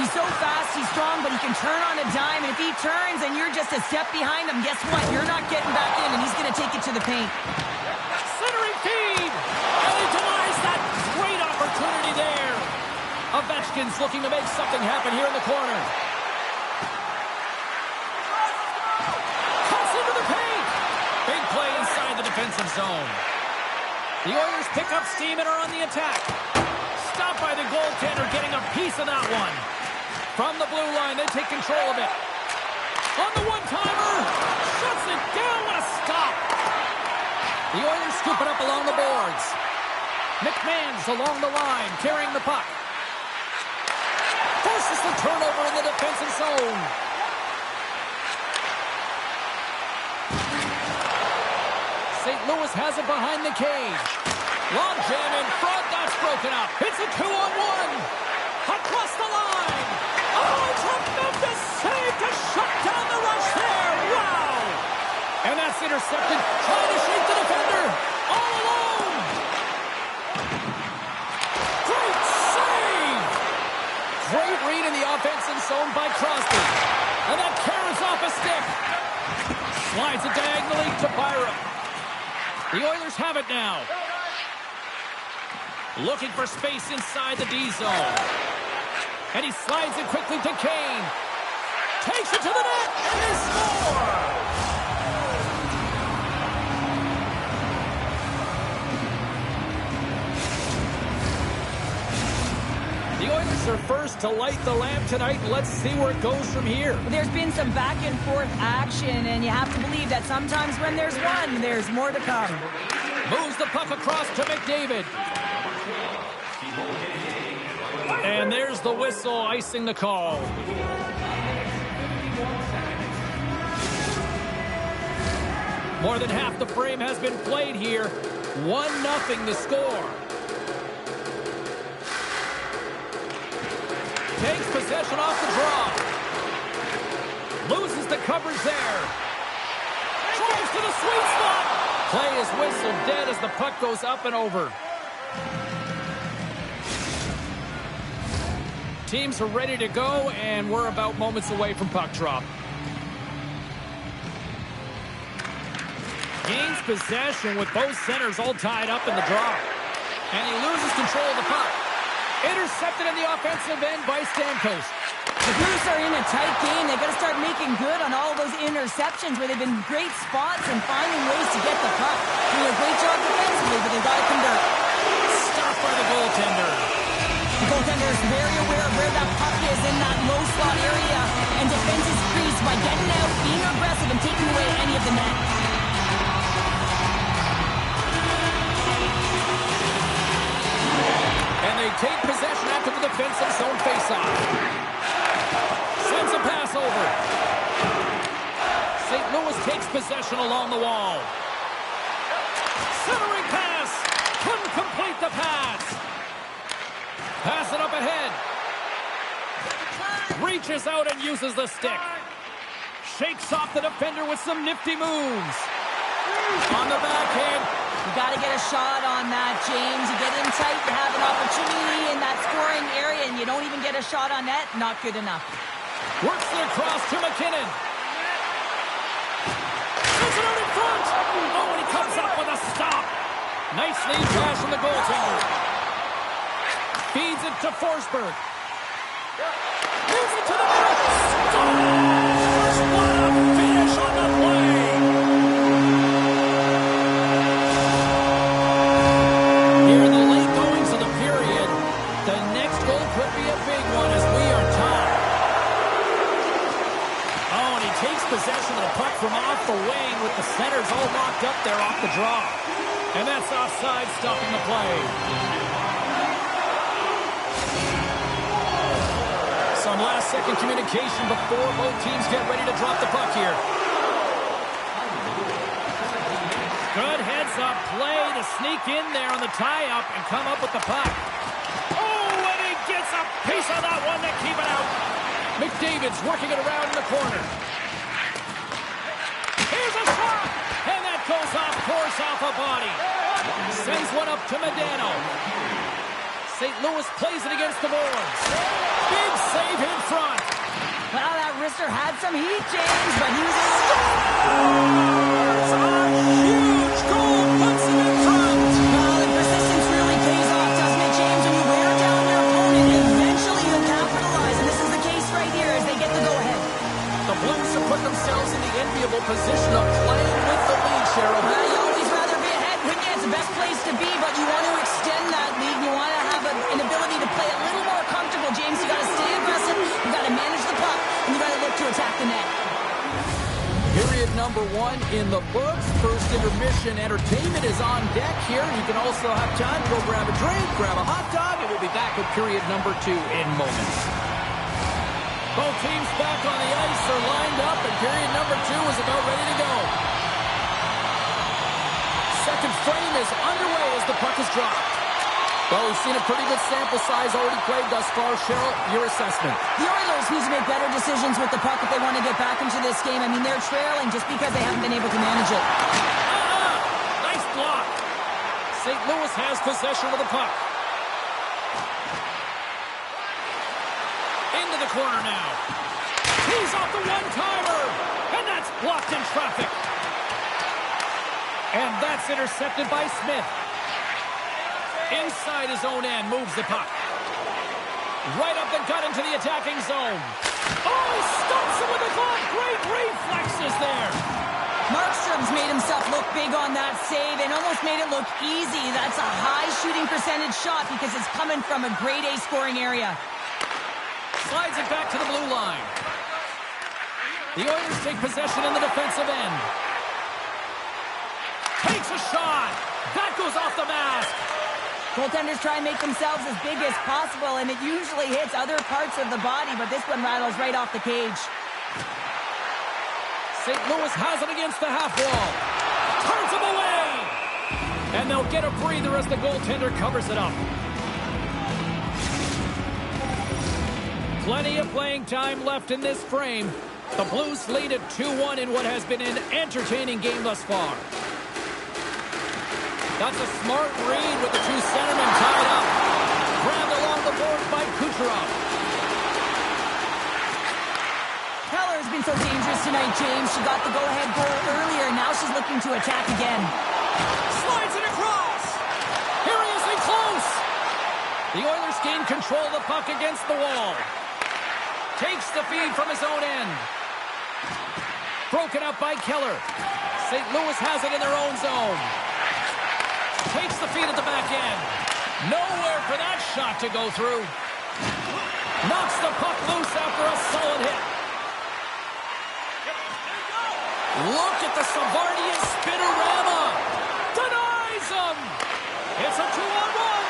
He's so fast, he's strong, but he can turn on a dime. And if he turns and you're just a step behind him, guess what? You're not getting back in, and he's going to take it to the paint. Centering feed. And he denies that great opportunity there. Ovechkin's looking to make something happen here in the corner. Cuts into the paint. Big play inside the defensive zone. The Oilers pick up steam and are on the attack. Stopped by the goaltender, getting a piece of that one. From the blue line, they take control of it. On the one-timer. Shuts it down. What a stop. The Oilers scoop it up along the boards. McMahon's along the line, carrying the puck. Forces the turnover in the defensive zone. St. Louis has it behind the cage. Long jam in front, that's broken up. It's a 2-on-1. Across the line. Oh, tremendous save to shut down the rush there. Wow. And that's intercepted. Trying to shake the defender. All alone. Great save. Great read in the offensive zone by Crosby. And that carries off a stick. Slides it diagonally to Byram. The Oilers have it now. Looking for space inside the D zone. And he slides it quickly to Kane. Takes it to the net, and they score! The Oilers are first to light the lamp tonight. Let's see where it goes from here. There's been some back and forth action, and you have to believe that sometimes when there's one, there's more to come. Moves the puck across to McDavid. And there's the whistle, icing the call. More than half the frame has been played here. 1-0 the score. Takes possession off the draw. Loses the coverage there. Tries to the sweet spot. Play is whistled dead as the puck goes up and over. Teams are ready to go, and we're about moments away from puck drop. Gains possession with both centers all tied up in the draw. And he loses control of the puck. Intercepted in the offensive end by Stamkos. The Blues are in a tight game. They've got to start making good on all those interceptions where they've been great spots and finding ways to get the puck. Doing a great job defensively, but they've got to convert. Stopped by the goaltender. The goaltender is very aware of where that puck is in that low slot area and defends his crease by getting out, being aggressive, and taking away any of the net. And they take possession after the defensive zone faceoff. Sends a pass over. St. Louis takes possession along the wall. Centering pass. Couldn't complete the pass. Pass it up ahead. Reaches out and uses the stick. Shakes off the defender with some nifty moves. On the backhand. You got to get a shot on that, James. You get in tight, you have an opportunity in that scoring area, and you don't even get a shot on net. Not good enough. Works it across to McKinnon. Sends it out in front. Oh, and he comes up with a stop. Nice lead pass from the goaltender. Feeds it to Forsberg. Moves it to the middle. Scores! What a finish on the play! Here in the late goings of the period, the next goal could be a big one offside, stopping the play. Some last-second communication before both teams get ready to drop the puck here. Good heads-up play to sneak in there on the tie-up and come up with the puck. Oh, and he gets a piece of that one to keep it out. McDavid's working it around in the corner. Here's a shot, and that goes off course off a body. Sends one up to Medano. St. Louis plays it against the boards. Big save in front. Well, that wrister had some heat, James, but he was in scores! A huge goal puts him in front. Well, the persistence really pays off, doesn't it, James? When you wear down your opponent, eventually you capitalize, and this is the case right here as they get the go-ahead. The Blues have put themselves in the enviable position of playing with the lead, Cheryl. Well, you always rather be ahead, wouldn't you? It's the best place to be, but you want to extend that lead. You want to have an ability to play a little more comfortable, James. You got to stay aggressive, you got to manage the puck, and you got to look to attack the net. Period number 1 in the books. First intermission entertainment is on deck here. You can also have time to go grab a drink, grab a hot dog, and we'll be back with period number 2 in moments. Both teams back on the ice are lined up, and period number 2 is about ready to go. Second frame is underway as the puck is dropped. Well, we've seen a pretty good sample size already played thus far. Cheryl, your assessment. The Oilers need to make better decisions with the puck if they want to get back into this game. I mean, they're trailing just because they haven't been able to manage it. Nice block. St. Louis has possession of the puck. Into the corner now. He's off the one-timer. And that's blocked in traffic. And that's intercepted by Smith. Inside his own end, moves the puck. Right up the gut into the attacking zone. Oh, he stops him with a glove. Great reflexes there. Markstrom's made himself look big on that save and almost made it look easy. That's a high shooting percentage shot because it's coming from a grade A scoring area. Slides it back to the blue line. The Oilers take possession in the defensive end. Takes a shot. That goes off the mask. Goaltenders try and make themselves as big as possible, and it usually hits other parts of the body, but this one rattles right off the cage. St. Louis has it against the half wall. Turns him away. And they'll get a breather as the goaltender covers it up. Plenty of playing time left in this frame. The Blues lead at 2-1 in what has been an entertaining game thus far. That's a smart read with the two centermen tied up. Grabbed along the boards by Kucherov. Keller's been so dangerous tonight, James. She got the go-ahead goal earlier. Now she's looking to attack again. Slides it across. Here he is in close. The Oilers gain control of the puck against the wall. Takes the feed from his own end. Broken up by Keller. St. Louis has it in their own zone. Takes the feed at the back end. Nowhere for that shot to go through. Knocks the puck loose after a solid hit. Look at the Savardian spinorama. Denies him. It's a 2-on-1.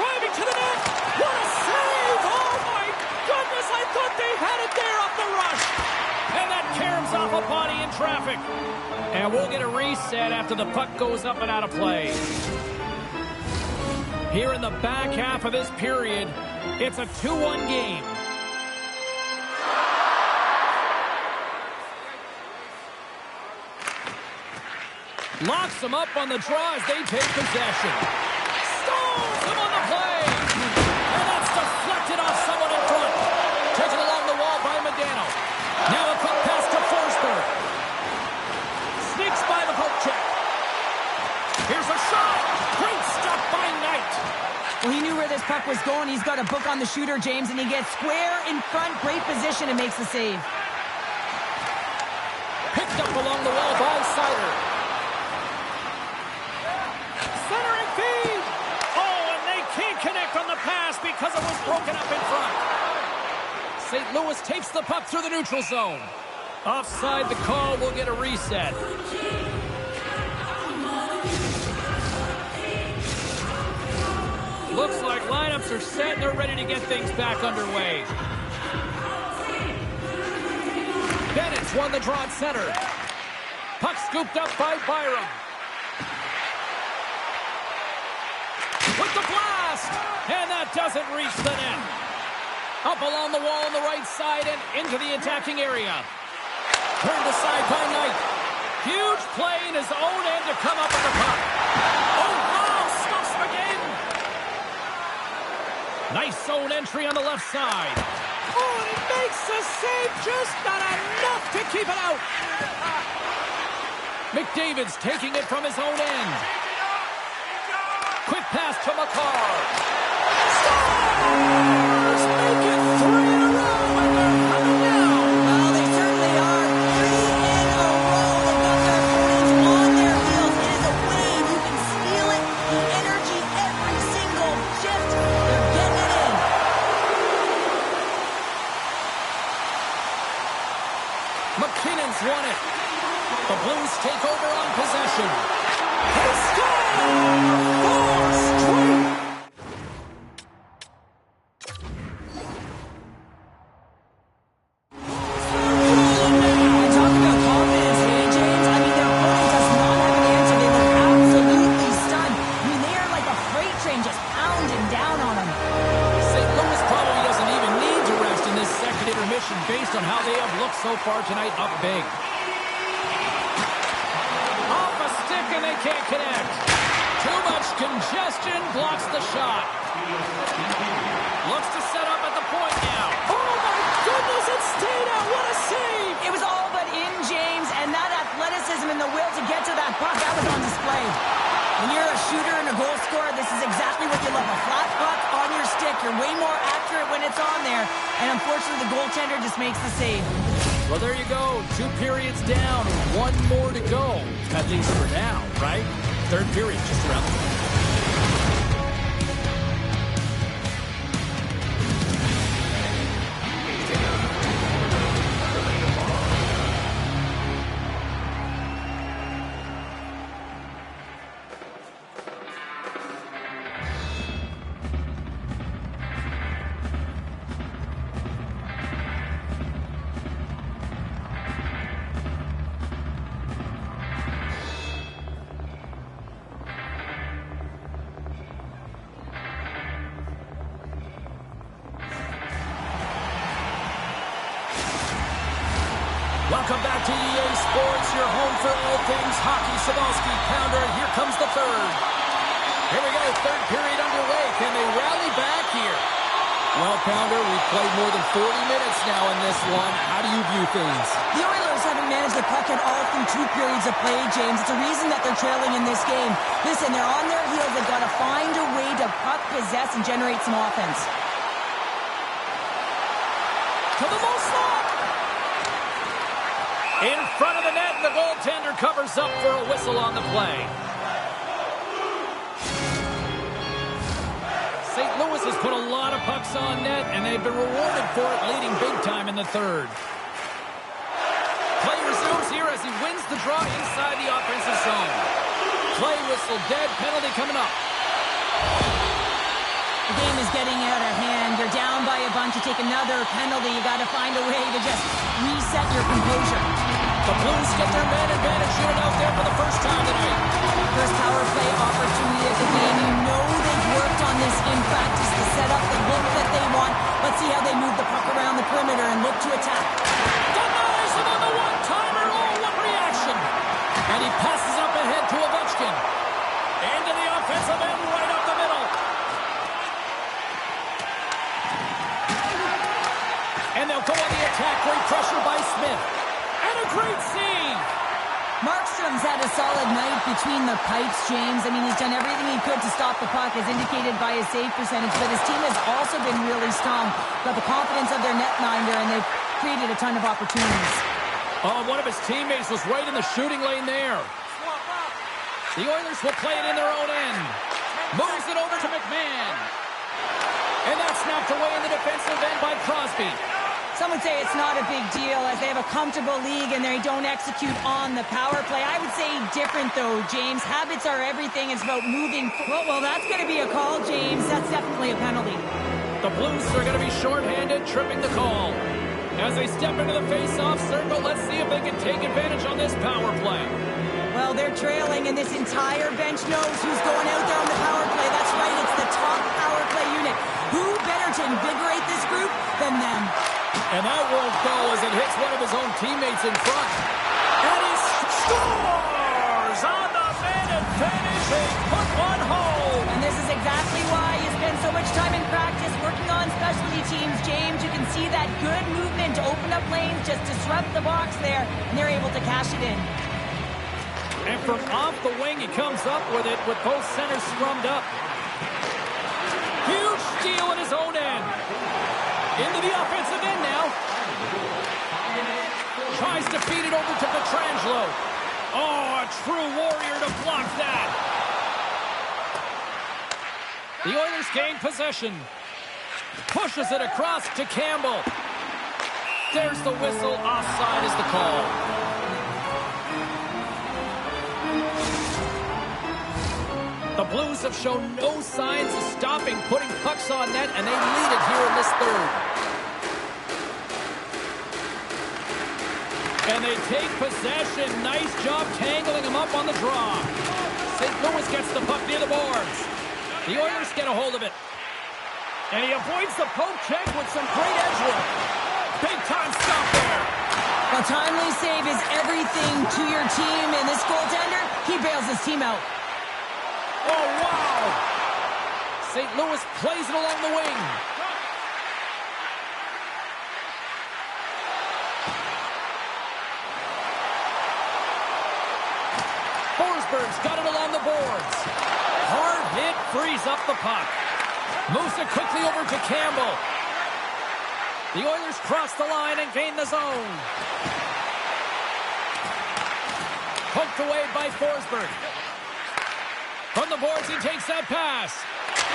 Driving to the net. What a save. Oh, my goodness. I thought they had it there off the rush. And that caroms off a body in traffic. And we'll get a reset after the puck goes up and out of play. Here in the back half of this period, it's a 2-1 game. Locks him up on the draw as they take possession. Stones him on the play. And that's deflected off someone in front. Taken along the wall by Medano. Now a quick pass to Forsberg. Sneaks by the poke check. Here's a shot. Great stop by Knight. Well, he knew where this puck was going. He's got a book on the shooter, James, and he gets square in front. Great position and makes the save. Picked up along the wall by Sider. Centering feed. Oh, and they can't connect on the pass because it was broken up in front. St. Louis takes the puck through the neutral zone. Offside the call, will get a reset. Looks like lineups are set and they're ready to get things back underway. Bennett's won the draw at center. Puck scooped up by Byram. With the blast! And that doesn't reach the net. Up along the wall on the right side and into the attacking area. Turned aside by Knight. Huge play in his own end to come up with the puck. Oh, wow! Stuffs McGinn! Nice zone entry on the left side. Oh, and he makes the save, just not enough to keep it out. McDavid's taking it from his own end. Quick pass to Makar. Stars make it 3 in a row, and they're coming down. Well, they certainly are. 3 in a row. They've got their opponents on their heels. It is a wave. You can feel it. The energy every single shift. They're getting it in. McKinnon's won it. The Blues take over on possession. They score! 4 straight! Talk about confidence, hey, James. I mean, their opponent does not have an answer. They look absolutely stunned. I mean, they are like a freight train just pounding down on them. St. Louis probably doesn't even need to rest in this second intermission based on how they have looked so far tonight up big. And they can't connect. Too much congestion blocks the shot. Looks to set up at the point now. Oh my goodness, it stayed out. What a save. It was all but in, James, and that athleticism and the will to get to that puck, that was on display. When you're a shooter and a goal scorer, this is exactly what you love. A flat puck on your stick. You're way more accurate when it's on there. And unfortunately, the goaltender just makes the save. Well, there you go. 2 periods down, 1 more to go. Got things for now, right? Third period just around the corner. Welcome back to EA Sports, your home for all things hockey. Cybulski, Pounder, here comes the third. Here we go, third period underway. Can they rally back here? Well, Pounder, we've played more than 40 minutes now in this one. How do you view things? The Oilers haven't managed the puck at all through 2 periods of play, James. It's a reason that they're trailing in this game. Listen, they're on their heels. They've got to find a way to puck possess and generate some offense. To the low slot. In front of the net, the goaltender covers up for a whistle on the play. St. Louis has put a lot of pucks on net, and they've been rewarded for it, leading big time in the third. Play resumes here as he wins the draw inside the offensive zone. Play whistle dead, penalty coming up. The game is getting out of hand. You're down by a bunch. You take another penalty. You got to find a way to just reset your composure. The Blues get their man advantage unit out there for the first time tonight. First power play opportunity of the game. You know they've worked on this in practice to set up the look that they want. Let's see how they move the puck around the perimeter and look to attack. Denies him on the one-timer. Oh, what reaction. And he passes up ahead to Ovechkin. Into the offensive end right up the middle. And they'll go on the attack. Great pressure by Smith. And a great save. Markstrom's had a solid night between the pipes, James. I mean, he's done everything he could to stop the puck, as indicated by his save percentage. But his team has also been really strong. Got the confidence of their netminder, and they've created a ton of opportunities. Oh, one of his teammates was right in the shooting lane there. The Oilers will play it in their own end. Moves it over to McMahon. And that's knocked away in the defensive end by Crosby. Some would say it's not a big deal as they have a comfortable league and they don't execute on the power play. I would say different though, James. Habits are everything. It's about moving. Well, that's going to be a call, James. That's definitely a penalty. The Blues are going to be shorthanded, tripping the call. As they step into the face-off circle, let's see if they can take advantage on this power play. Well, they're trailing, and this entire bench knows who's going out there on the power play. That's right, it's the top power play unit. Who better to invigorate this group than them? And that won't go as it hits one of his own teammates in front. And he scores on the minute finish. They put one home. And this is exactly why you spend so much time in practice working on specialty teams, James. You can see that good movement to open up lanes, just disrupt the box there, and they're able to cash it in. And from off the wing, he comes up with it with both centers scrummed up. Huge steal at his own end. Into the offensive end now. Tries to feed it over to Pietrangelo. Oh, a true warrior to block that. The Oilers gain possession. Pushes it across to Campbell. There's the whistle. Offside is the call. The Blues have shown no signs of stopping putting pucks on net, and they lead it here in this third. And they take possession. Nice job tangling him up on the draw. St. Louis gets the puck near the boards. The Oilers get a hold of it. And he avoids the poke check with some great edge work. Big time stop there. A timely save is everything to your team, and this goaltender, he bails his team out. Oh, wow! St. Louis plays it along the wing. Forsberg's got it along the boards. Hard hit frees up the puck. Moves it quickly over to Campbell. The Oilers cross the line and gain the zone. Poked away by Forsberg. From the boards, he takes that pass.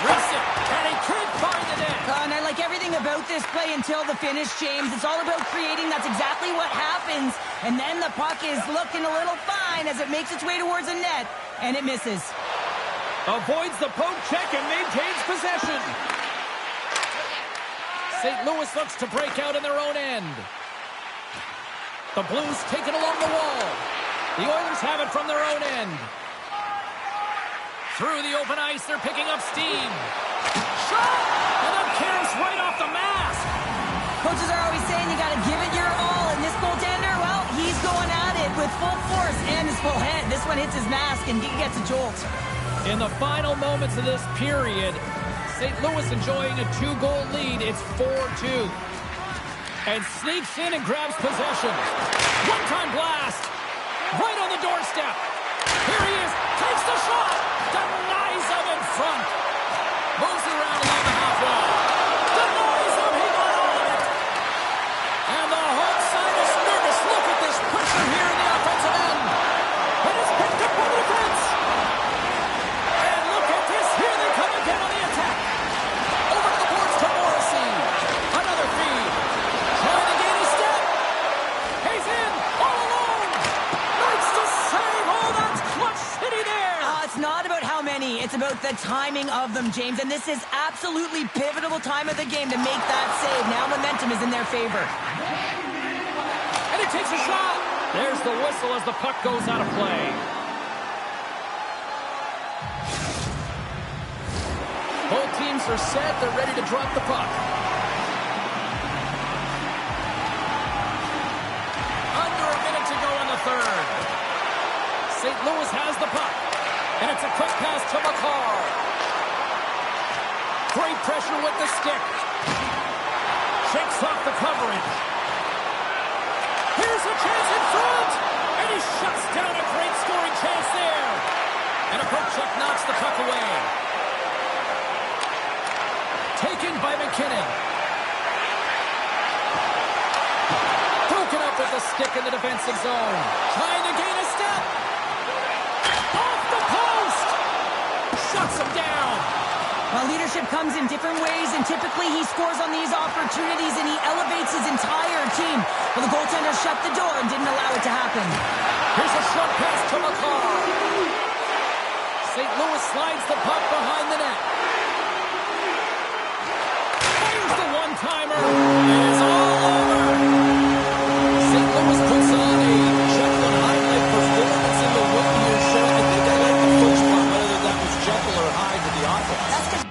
Wrists it, and he can't find the net. And I like everything about this play until the finish, James. It's all about creating. That's exactly what happens. And then the puck is looking a little fine as it makes its way towards the net, and it misses. Avoids the poke check and maintains possession. St. Louis looks to break out in their own end. The Blues take it along the wall. The Oilers have it from their own end. Through the open ice, they're picking up steam. Shot! And then cares right off the mask. Coaches are always saying you got to give it your all. And this goaltender, well, he's going at it with full force and his full head. This one hits his mask and he gets a jolt. In the final moments of this period, St. Louis enjoying a 2-goal lead. It's 4-2. And sneaks in and grabs possession. One-time blast. Right on the doorstep. Here he is. Takes the shot. Denies him in front. Moves it around along the half wall. Denies him. He got all of it. And the home side is nervous. Look at this pressure here in the offensive end. And it's picked up by the defense. And look at this. Here they come again on the attack. Over to the boards to Morrissey. Another feed. Trying to gain a step. He's in. All alone. Makes the save. Oh, that's clutch city there. It's not about how many. It's about the timing of them, James. And this is absolutely pivotal time of the game to make that save. Now momentum is in their favor. And he takes a shot. There's the whistle as the puck goes out of play. Both teams are set. They're ready to drop the puck. Under a minute to go in the third. St. Louis has the puck. And it's a quick pass to McCarr. Great pressure with the stick. Shakes off the coverage. Here's a chance in front. And he shuts down a great scoring chance there. And a poke check knocks the puck away. Taken by McKinnon. Broken up with the stick in the defensive zone. Trying to gain a step. Off the post. Shuts him down. Well, leadership comes in different ways, and typically he scores on these opportunities, and he elevates his entire team. Well, the goaltender shut the door and didn't allow it to happen. Here's a short pass to McCarr. St. Louis slides the puck behind the net. Fires the one-timer, and it's all over. St. Louis puts on a Jekyll and Hyde-like performance in the win here, Sean. I think I like the first part, whether that was Jekyll or Hyde with the offense. That's 'cause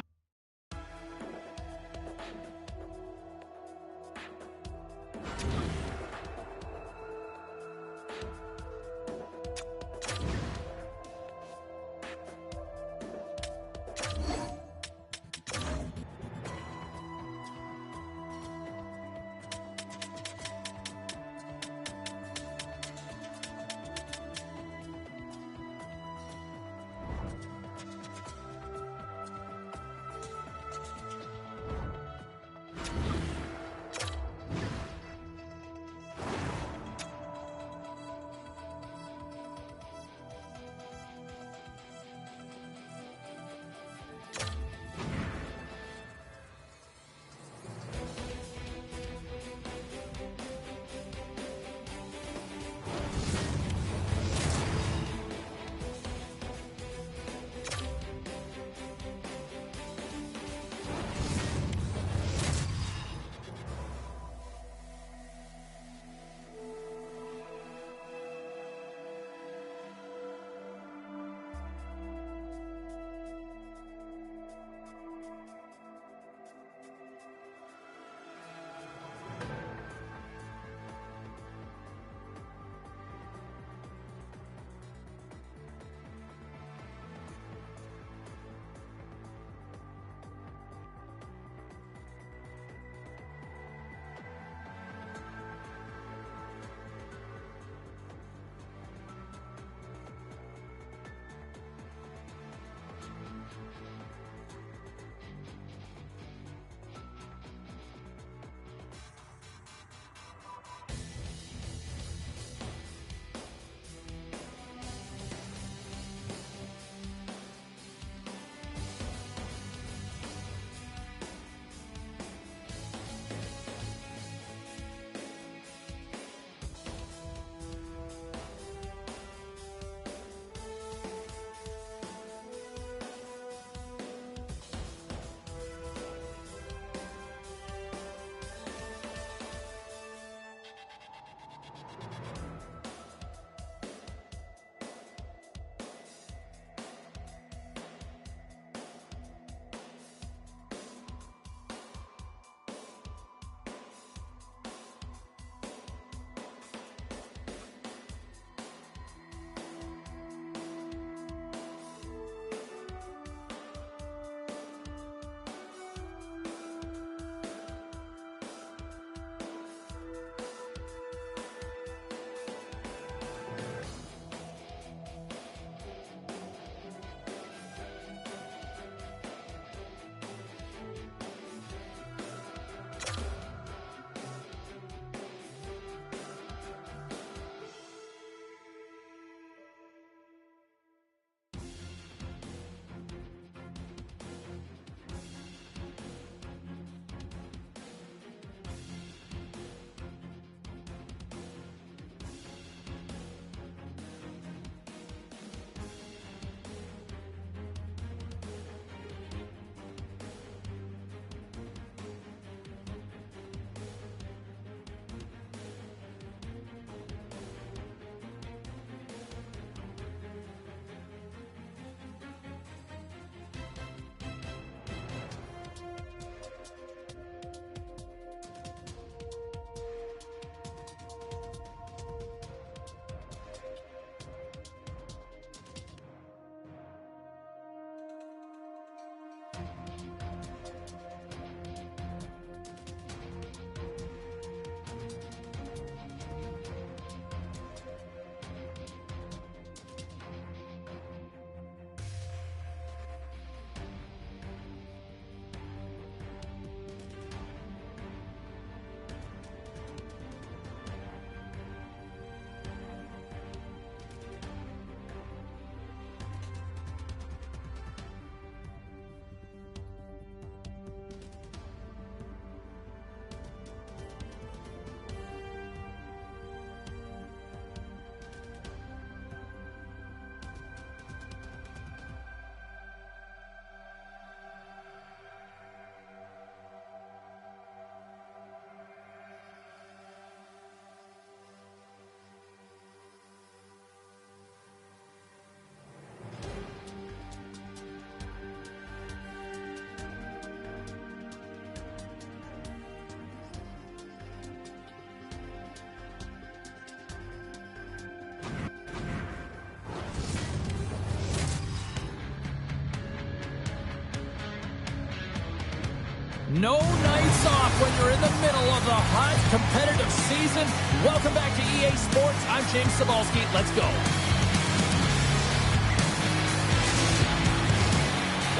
No nights off when you're in the middle of the hot competitive season. Welcome back to EA Sports. I'm James Cebulski. Let's go.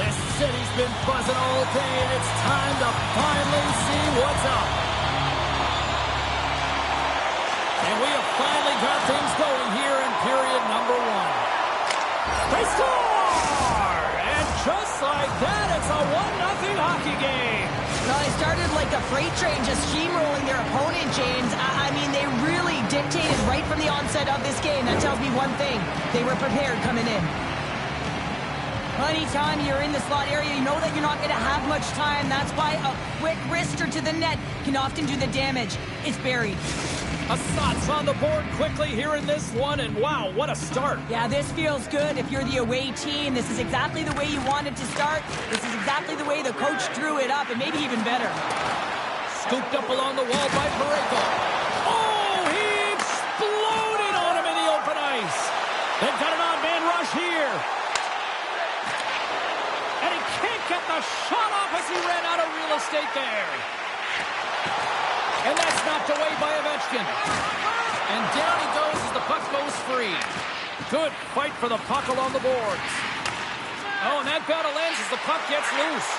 This city's been buzzing all day, and it's time to finally see what's up. And we have finally got things going here in period number 1. They score! And just like that, it's a 1-0 hockey game. Well, they started like a freight train just steamrolling their opponent, James. I mean, they really dictated right from the onset of this game. That tells me one thing. They were prepared coming in. Anytime you're in the slot area, you know that you're not going to have much time. That's why a quick wrister to the net can often do the damage. It's buried. Assat's on the board quickly here in this one, and wow, what a start. Yeah, this feels good. If you're the away team, this is exactly the way you wanted to start. This is exactly the way the coach drew it up, and maybe even better. Scooped up along the wall by Parayko. Oh, he exploded on him in the open ice. They've got an on-man rush here. And he can't get the shot off as he ran out of real estate there. And that's knocked away by Ovechkin. And down he goes as the puck goes free. Good fight for the puck along the boards. Oh, and that battle ends as the puck gets loose.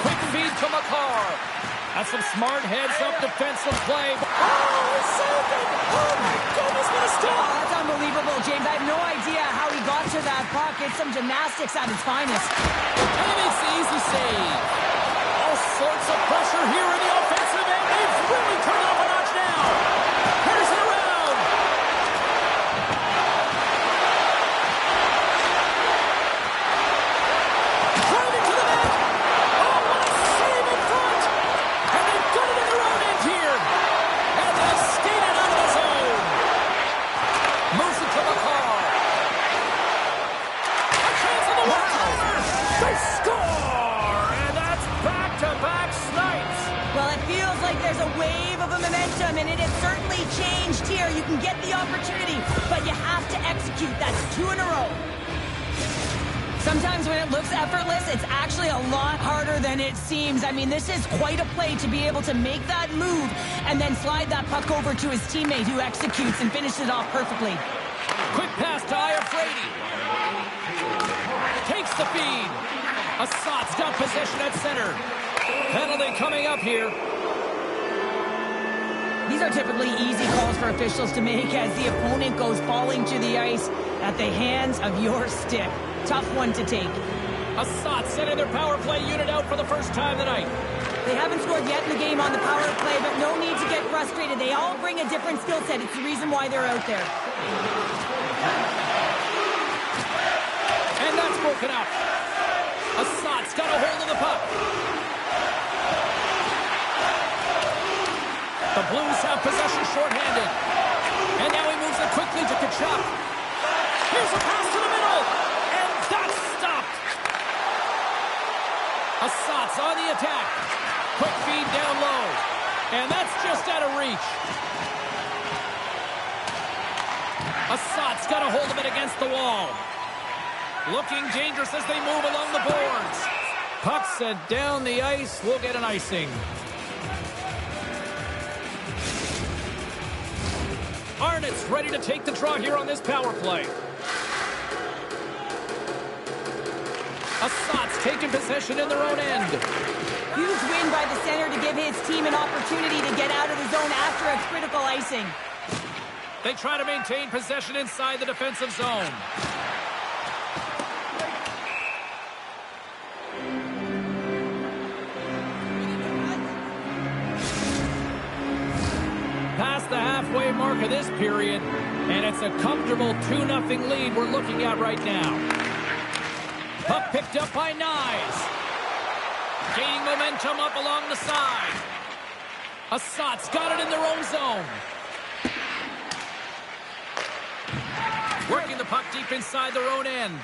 Quick feed to Makar. That's some smart heads-up defensive play. Oh, it's saved it! Oh, my goodness, what a stop! Oh, that's unbelievable, James. I have no idea how he got to that puck. It's some gymnastics at its finest. And he makes the easy save. All sorts of pressure here in the offensive end. They've really turned up a notch now. Here's it around. Driving to the net. Oh, what a save in front. And they've got it in their own end here. And they've skated out of the zone. Moves it to Makar. A chance on the one-timer. They score. And that's back-to-back snipes. Well, it feels like there's a wave of a momentum, and it has certainly changed here. You can get the opportunity, but you have to execute. That's 2 in a row. Sometimes when it looks effortless, it's actually a lot harder than it seems. I mean, this is quite a play to be able to make that move and then slide that puck over to his teammate who executes and finishes it off perfectly. Quick pass to Iafrate. Takes the feed. Assat's got possession at center. Penalty coming up here. These are typically easy calls for officials to make as the opponent goes falling to the ice at the hands of your stick. Tough one to take. Assat sending their power play unit out for the first time tonight. They haven't scored yet in the game on the power play, but no need to get frustrated. They all bring a different skill set. It's the reason why they're out there. And that's broken up. Assat's got a hold of the puck. The Blues have possession shorthanded. And now he moves it quickly to Tkachuk. Here's a pass to the middle. And that's stopped. Assat's on the attack. Quick feed down low. And that's just out of reach. Assat's got a hold of it against the wall. Looking dangerous as they move along the boards. Puck set down the ice. We'll get an icing. Arnott's ready to take the draw here on this power play. Assat's taking possession in their own end. Huge win by the center to give his team an opportunity to get out of the zone after a critical icing. They try to maintain possession inside the defensive zone. Past the halfway mark of this period, and it's a comfortable 2-0 lead we're looking at right now. Puck picked up by Nyes. Gaining momentum up along the side. Assat's got it in their own zone. Working the puck deep inside their own end.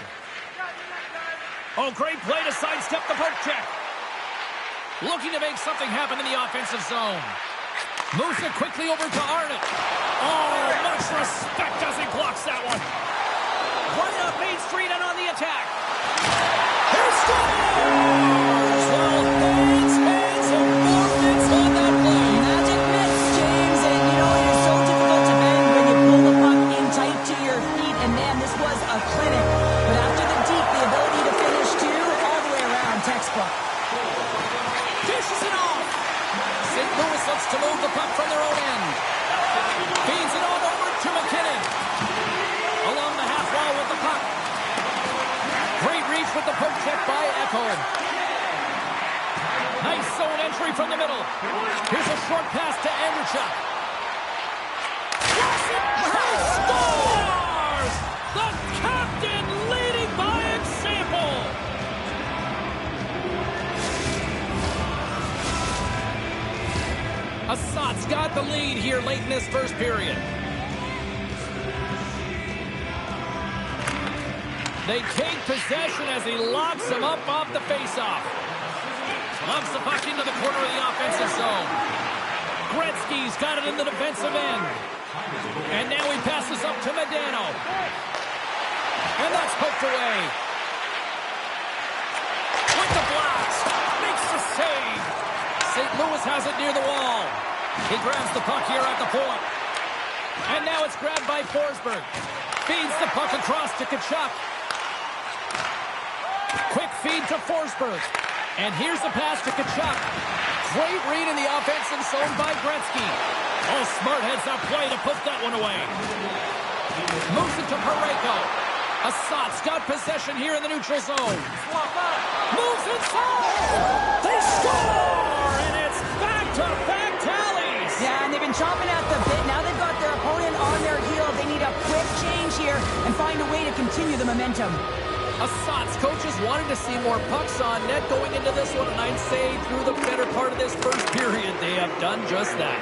Oh, great play to sidestep the poke check. Looking to make something happen in the offensive zone. Moves it quickly over to Arnott. Oh, much respect as he blocks that one. Right up Main Street and on the attack. He scores! textbook. Dishes it off. St. Louis looks to move the puck from their own end. Feeds it on over to McKinnon. Along the half wall with the puck. Great reach with the poke check by Ekholm. Nice zone entry from the middle. Here's a short pass to Andreychuk. He scores! The captain leading by example. Assat's got the lead here late in this first period. They take possession as he locks him up off the faceoff. Lumps the puck into the corner of the offensive zone. Gretzky's got it in the defensive end. And now he passes up to Modano. And that's poked away. With the blast. Makes the save. St. Louis has it near the wall. He grabs the puck here at the point. And now it's grabbed by Forsberg. Feeds the puck across to Tkachuk. Quick feed to Forsberg. And here's the pass to Tkachuk. Great read in the offensive zone by Gretzky. Oh, smart heads-up play to put that one away. Moves it to Parayko. Assat's got possession here in the neutral zone. Moves inside. They score! And it's back-to-back tallies. Yeah, and they've been chomping at the bit. Now they've got their opponent on their heel. They need a quick change here and find a way to continue the momentum. Assat's coaches wanted to see more pucks on net going into this one, and I'd say through the better part of this first period, they have done just that.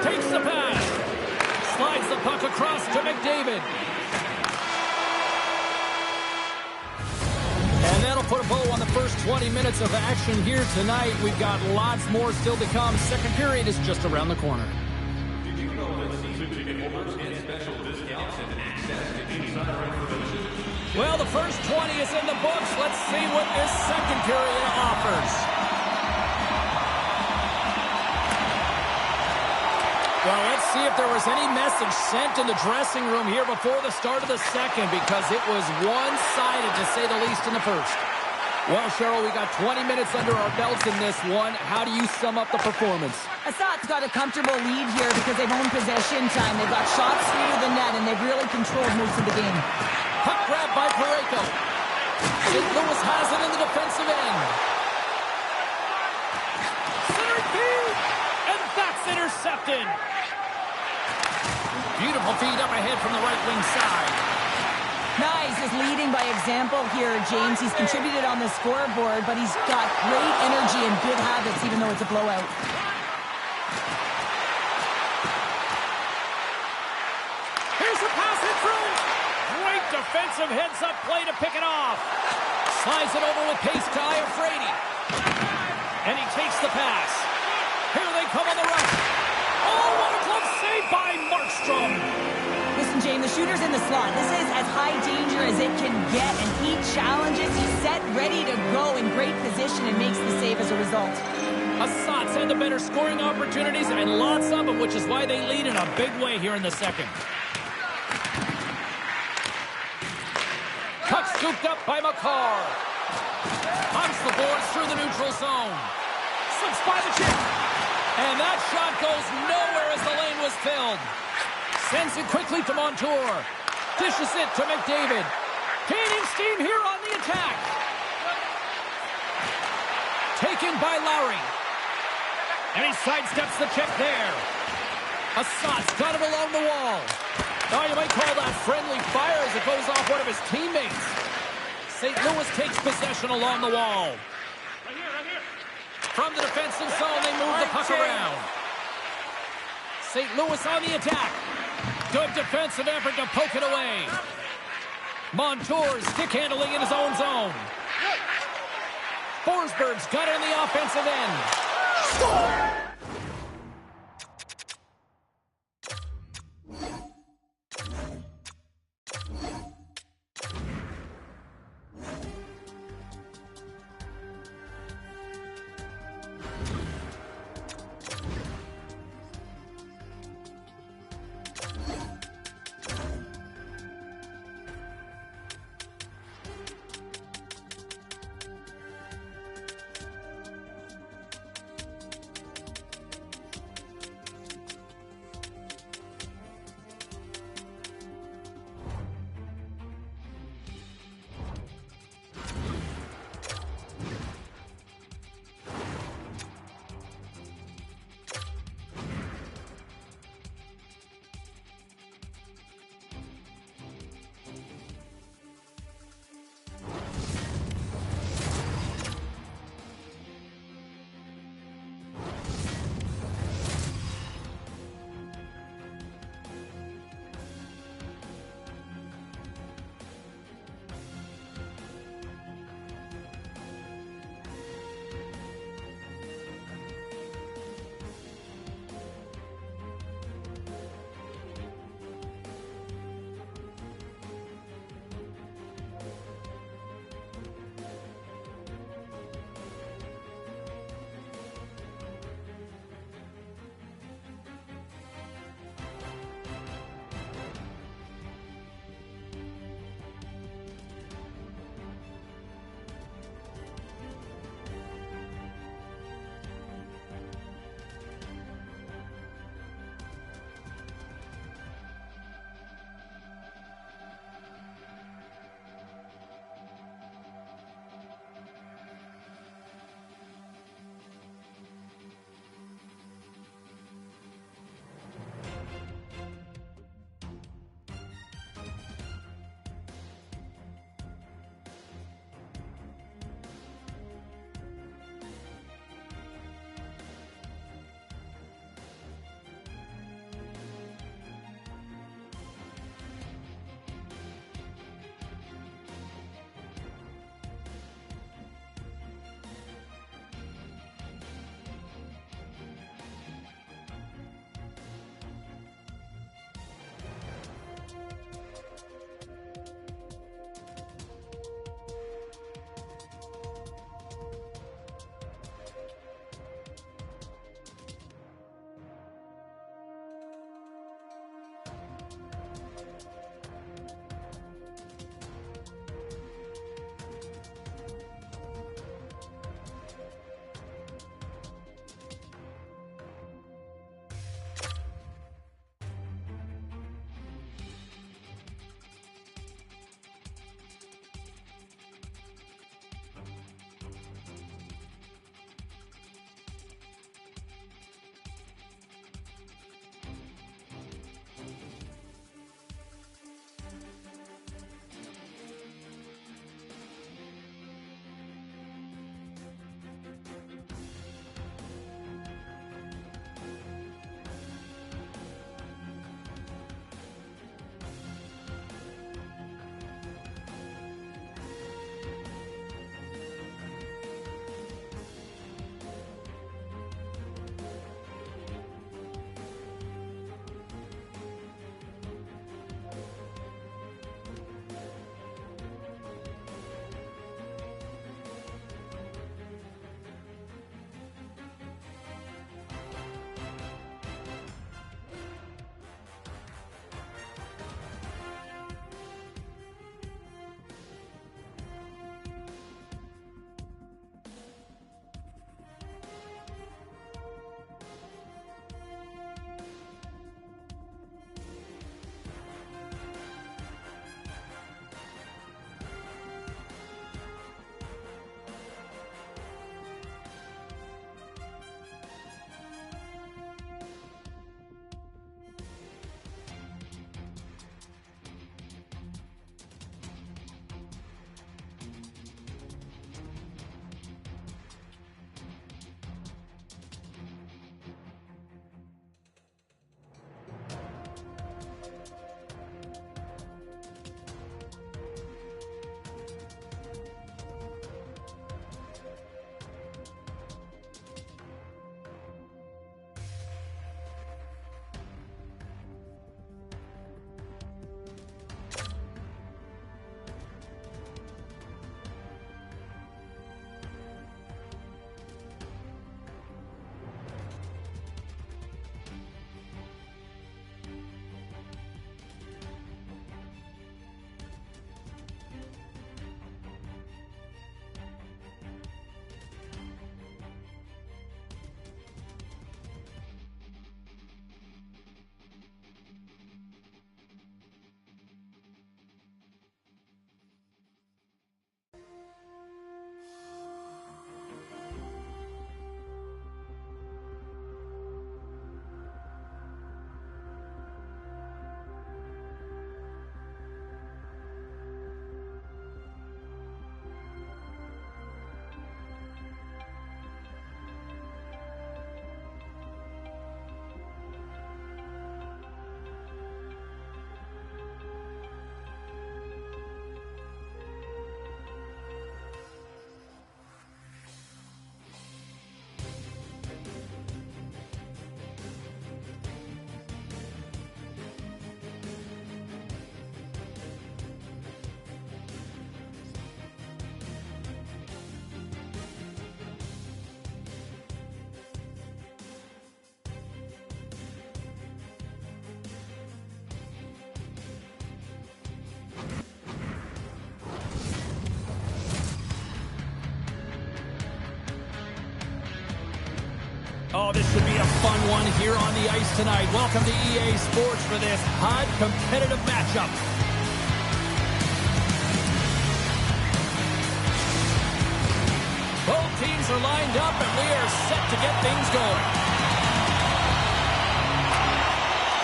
Takes the pass. Slides the puck across to McDavid. And that'll put a bow on the first 20 minutes of action here tonight. We've got lots more still to come. Second period is just around the corner. Did you know that season ticket holders get special discounts and access to insider information? Well, the first 20 is in the books. Let's see what this second period offers. Well, let's see if there was any message sent in the dressing room here before the start of the second, because it was one-sided, to say the least, in the first. Well, Cheryl, we got 20 minutes under our belts in this one. How do you sum up the performance? Assat's got a comfortable lead here because they've owned possession time. They've got shots through the net, and they've really controlled most of the game. Puck grab by Parayko. St. Louis has it in the defensive end. Center feed, and that's intercepted. Beautiful feed up ahead from the right wing side. Nice is leading by example here, James. He's contributed on the scoreboard, but he's got great energy and good habits, even though it's a blowout. Here's a pass in front. Great defensive heads-up play to pick it off. Slides it over with pace to Iafrate. And he takes the pass. Here they come on the run. Oh, what a glove save by Markstrom. Listen, James, the shooter's in the slot. This is as high danger as it can get, and he challenges. He's set, ready to go, in great position, and makes the save as a result. Assat's had the better scoring opportunities, and lots of them, which is why they lead in a big way here in the second. Puck scooped up by Makar. Hunts the boards through the neutral zone. Slips by the chip. And that shot goes nowhere as the lane was filled. Sends it quickly to Montour. Dishes it to McDavid. Gaining steam here on the attack. Taken by Lowry. And he sidesteps the check there. Assat's got it along the wall. Oh, you might call that friendly fire as it goes off one of his teammates. St. Louis takes possession along the wall. From the defensive zone, they move the puck around. St. Louis on the attack. Good defensive effort to poke it away. Montour stick handling in his own zone. Forsberg's got it on the offensive end. Score! Oh, this should be a fun one here on the ice tonight. Welcome to EA Sports for this hot, competitive matchup. Both teams are lined up, and we are set to get things going.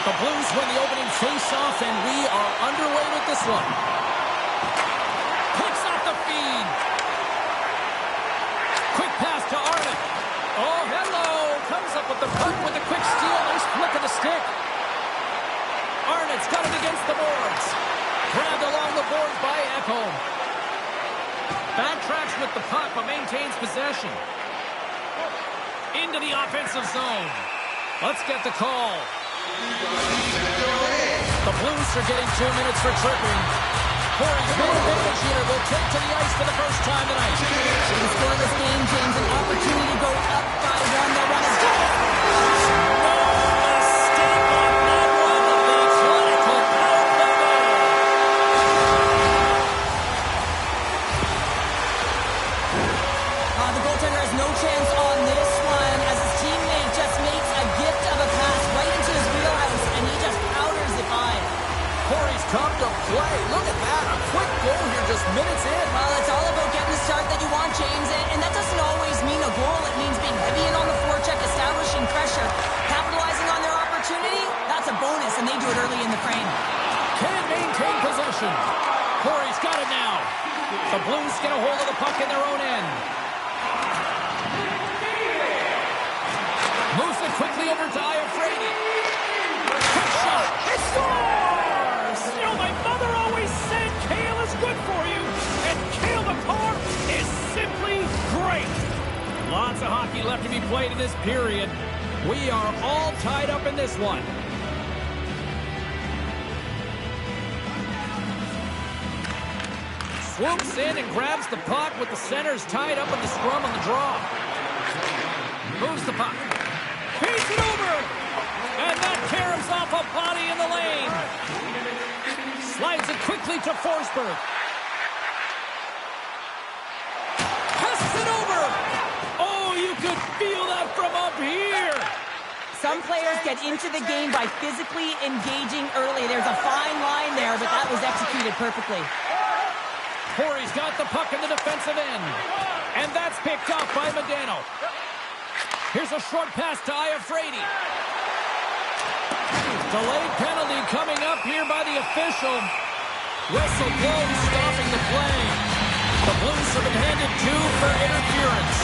The Blues win the opening face-off, and we are underway with this one. Picks off the feed. Quick pass to Arnott. Oh, hello. Comes up with the puck with a quick steal. Nice flick of the stick. Arnott's got it against the boards. Grabbed along the boards by Ekholm. Backtracks with the puck, but maintains possession. Into the offensive zone. Let's get the call. The Blues are getting 2 minutes for tripping. Corey's Bennett Jr. will take to the ice for the first time tonight. In a scoreless game, James, an opportunity to go up by one. The run is good. No mistake on that one. The Athletic will power the goal. The goaltender has no chance on this one as his teammate just makes a gift of a pass right into his wheelhouse, and he just powders it by. Corey's come to play. Look at that. A quick goal here just minutes in. Well, it's all about getting the start that you want, James, and that doesn't always mean a goal. It means being heavy in on the forecheck, establishing pressure, capitalizing on their opportunity. That's a bonus, and they do it early in the frame. Can maintain possession. Corey's got it now. The Blues get a hold of the puck in their own end. Moves it quickly over to Iafrate. Quick shot. It scores! You know, my mother always said kale is good for you, and Cale Makar is simply great. Lots of hockey left to be played in this period. We are all tied up in this one. Swoops in and grabs the puck with the centers tied up in the scrum on the draw. Moves the puck. Feeds it over. And that caroms off a body in the lane. Slides it quickly to Forsberg. Passes it over. Oh, you could feel that from up here. Some players get into the game by physically engaging early. There's a fine line there, but that was executed perfectly. Corey's got the puck in the defensive end. And that's picked off by Modano. Here's a short pass to Iafrate. Delayed penalty coming up here by the official. Whistle blows, stopping the play. The Blues have been handed 2 for interference.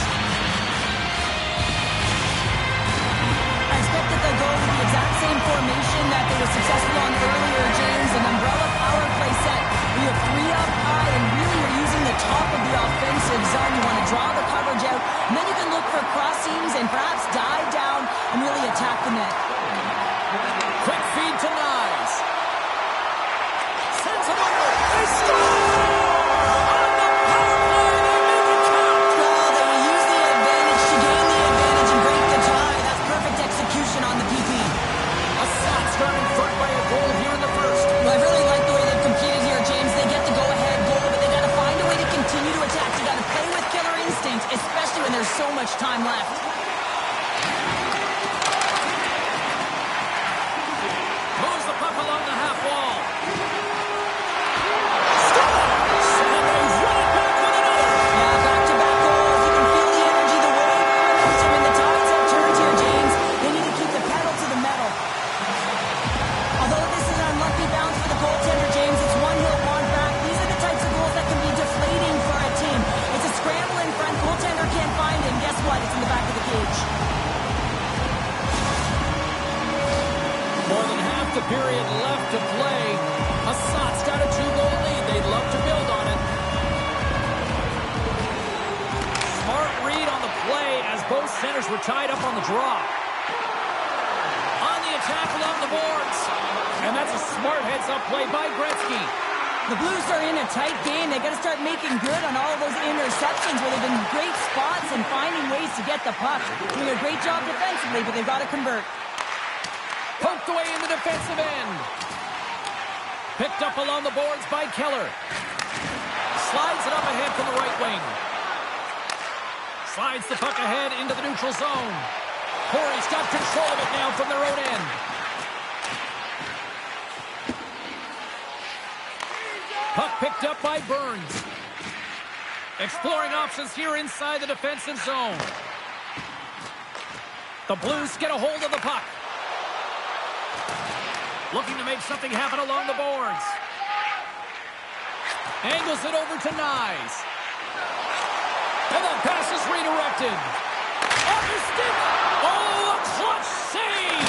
I expect that they'll go with the exact same formation that they were successful on earlier, James, an umbrella power play set. You have 3 up high, and really you're using the top of the offensive zone. You want to draw the coverage out, and then you can look for cross seams and perhaps dive down and really attack the net. Quick feed to Nyes. Sends it over. They score! On the power play, they make it count. Well, they use the advantage to gain the advantage and break the tie. That's perfect execution on the PP. Assat's got in front by a goal here in the first. Well, I really like the way they've competed here, James. They get the go-ahead goal, but they got to find a way to continue to attack. You got to play with killer instinct, especially when there's so much time left. Moves the puck along the half wall. Somebody's running back with another. Yeah, back-to-back goals. You can feel the energy, the wave, the momentum, and the tides have turned here, James. They need to keep the pedal to the metal. Although this is an unlucky bounce for the goaltender, James, it's one he'll want back. These are the types of goals that can be deflating for a team. It's a scramble in front. Goaltender can't find it, and guess what? It's in the back of the cage. More than half the period left to play. Assat's got a 2-goal lead. They'd love to build on it. Smart read on the play as both centers were tied up on the draw. On the attack along the boards. And that's a smart heads-up play by Gretzky. The Blues are in a tight game. They got to start making good on all of those interceptions where they've been great spots and finding ways to get the puck. Doing a great job defensively, but they've got to convert. Poked away in the defensive end. Picked up along the boards by Keller. Slides it up ahead from the right wing. Slides the puck ahead into the neutral zone. Corey's got control of it now from their own end. Puck picked up by Burns. Exploring options here inside the defensive zone. The Blues get a hold of the puck. Looking to make something happen along the boards. Angles it over to Nyes. And that pass is redirected. Off his stick. Oh, a clutch save.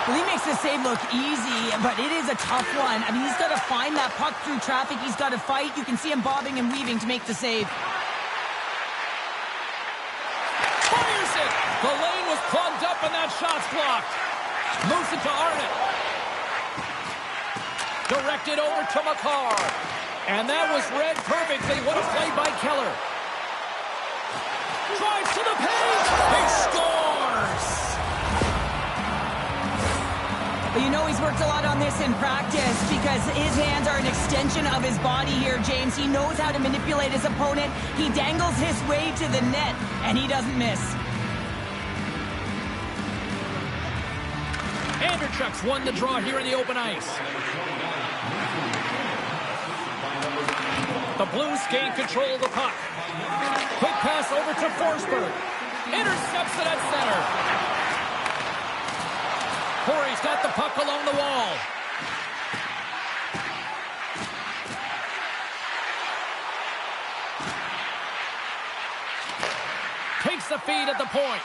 Well, he makes the save look easy, but it is a tough one. I mean, he's got to find that puck through traffic. He's got to fight. You can see him bobbing and weaving to make the save. Fires it. The lane was plugged up and that shot's blocked. Moves it to Arnott. Directed over to Makar. And that was read perfectly. What a play by Keller. Drives to the paint. He scores. Well, you know he's worked a lot on this in practice because his hands are an extension of his body here, James. He knows how to manipulate his opponent. He dangles his way to the net, and he doesn't miss. Andreychuk's won the draw here in the open ice. The Blues gain control of the puck. Quick pass over to Forsberg. Intercepts it at center. Corey's got the puck along the wall. Takes the feed at the point.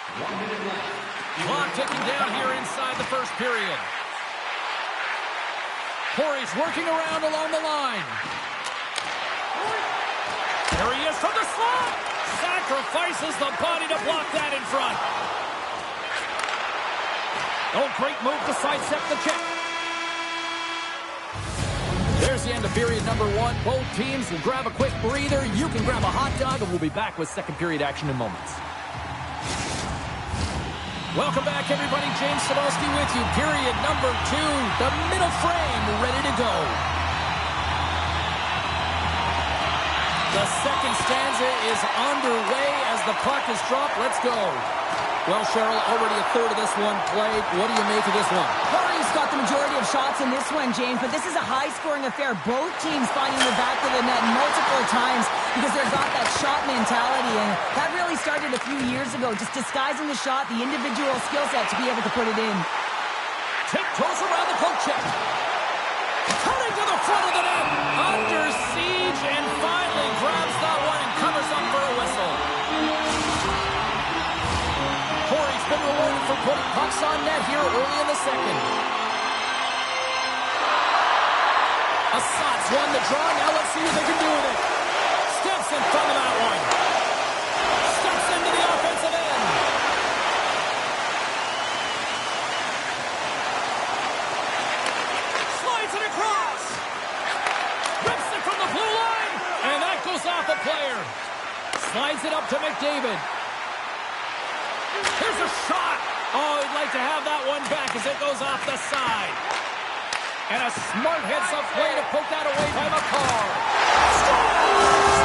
Clock ticking down here inside the first period. Corey's working around along the line. There he is from the slot. Sacrifices the body to block that in front. Oh, great move to sidestep the check. There's the end of period number one. Both teams will grab a quick breather. You can grab a hot dog, and we'll be back with second period action in moments. Welcome back, everybody. James Cybulski with you. Period number two. The middle frame ready to go. The second stanza is underway as the puck is dropped. Let's go. Well, Cheryl, already a third of this one played. What do you make of this one? Corey's got the majority of shots in this one, James, but this is a high-scoring affair. Both teams finding the back of the net multiple times because they've got that shot mentality, and that really started a few years ago, just disguising the shot, the individual skill set to be able to put it in. Tiptoes around the poke check. Turning to the front of the net. Under siege and finally grabs that one and covers up for a whistle. Corey's been rewarded for putting pucks on net here early in the second. Assat's won the draw. Now let's see what they can do with it. Steps in front of that one. Steps into the offensive end. Slides it across. Rips it from the blue line. And that goes off a player. Slides it up to McDavid. Here's a shot. Oh, he'd like to have that one back as it goes off the side. And a smart heads-up play to poke that away by Makar. Scores!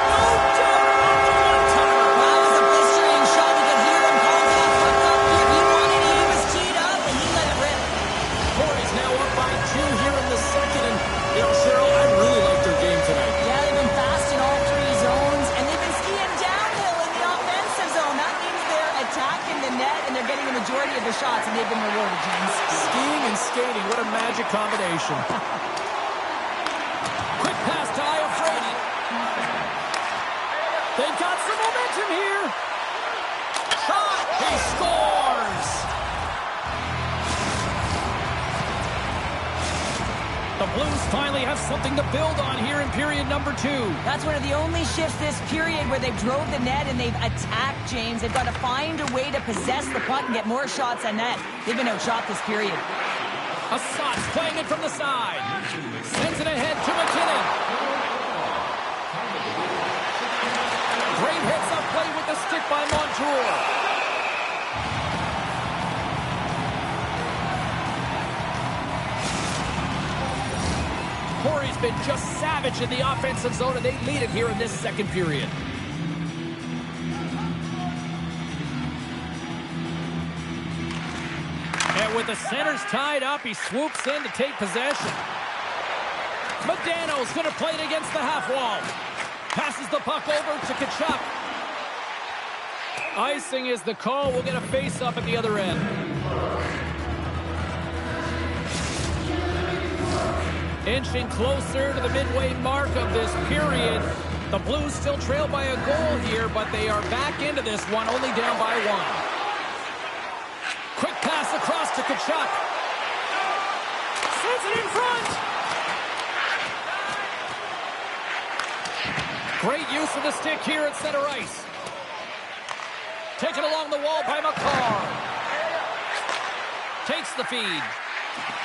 No doubt about the one-timer. That was a blistering shot because he didn't call that puck up. He wanted it. He was teed up, and he let it rip. Corey's now up by two here in the second. And, you know, Cheryl, I really like their game tonight. Yeah, they've been fast in all three zones, and they've been skiing downhill in the offensive zone. That means they're attacking the net, and they're getting the majority of the shots, and they've been rewarded, James. Skiing and skating, what a magic combination. Quick pass to Iafrate. They've got some momentum here. Shot, he scores. The Blues finally have something to build on here in period number two. That's one of the only shifts this period where they've drove the net and they've attacked, James. They've got to find a way to possess the puck and get more shots on net. They've been outshot this period. Assat's playing it from the side. Sends it ahead to McKinnon. Great heads-up play with the stick by Montour. Corey's been just savage in the offensive zone, and they lead it here in this second period. with the centers tied up, he swoops in to take possession. Modano's going to play it against the half wall. Passes the puck over to Tkachuk. Icing is the call. We'll get a face-up at the other end. Inching closer to the midway mark of this period. The Blues still trail by a goal here, but they are back into this one, only down by one. Quick pass across to Tkachuk. Sends it in front. Great use of the stick here at center ice. Taken along the wall by Makar. Takes the feed.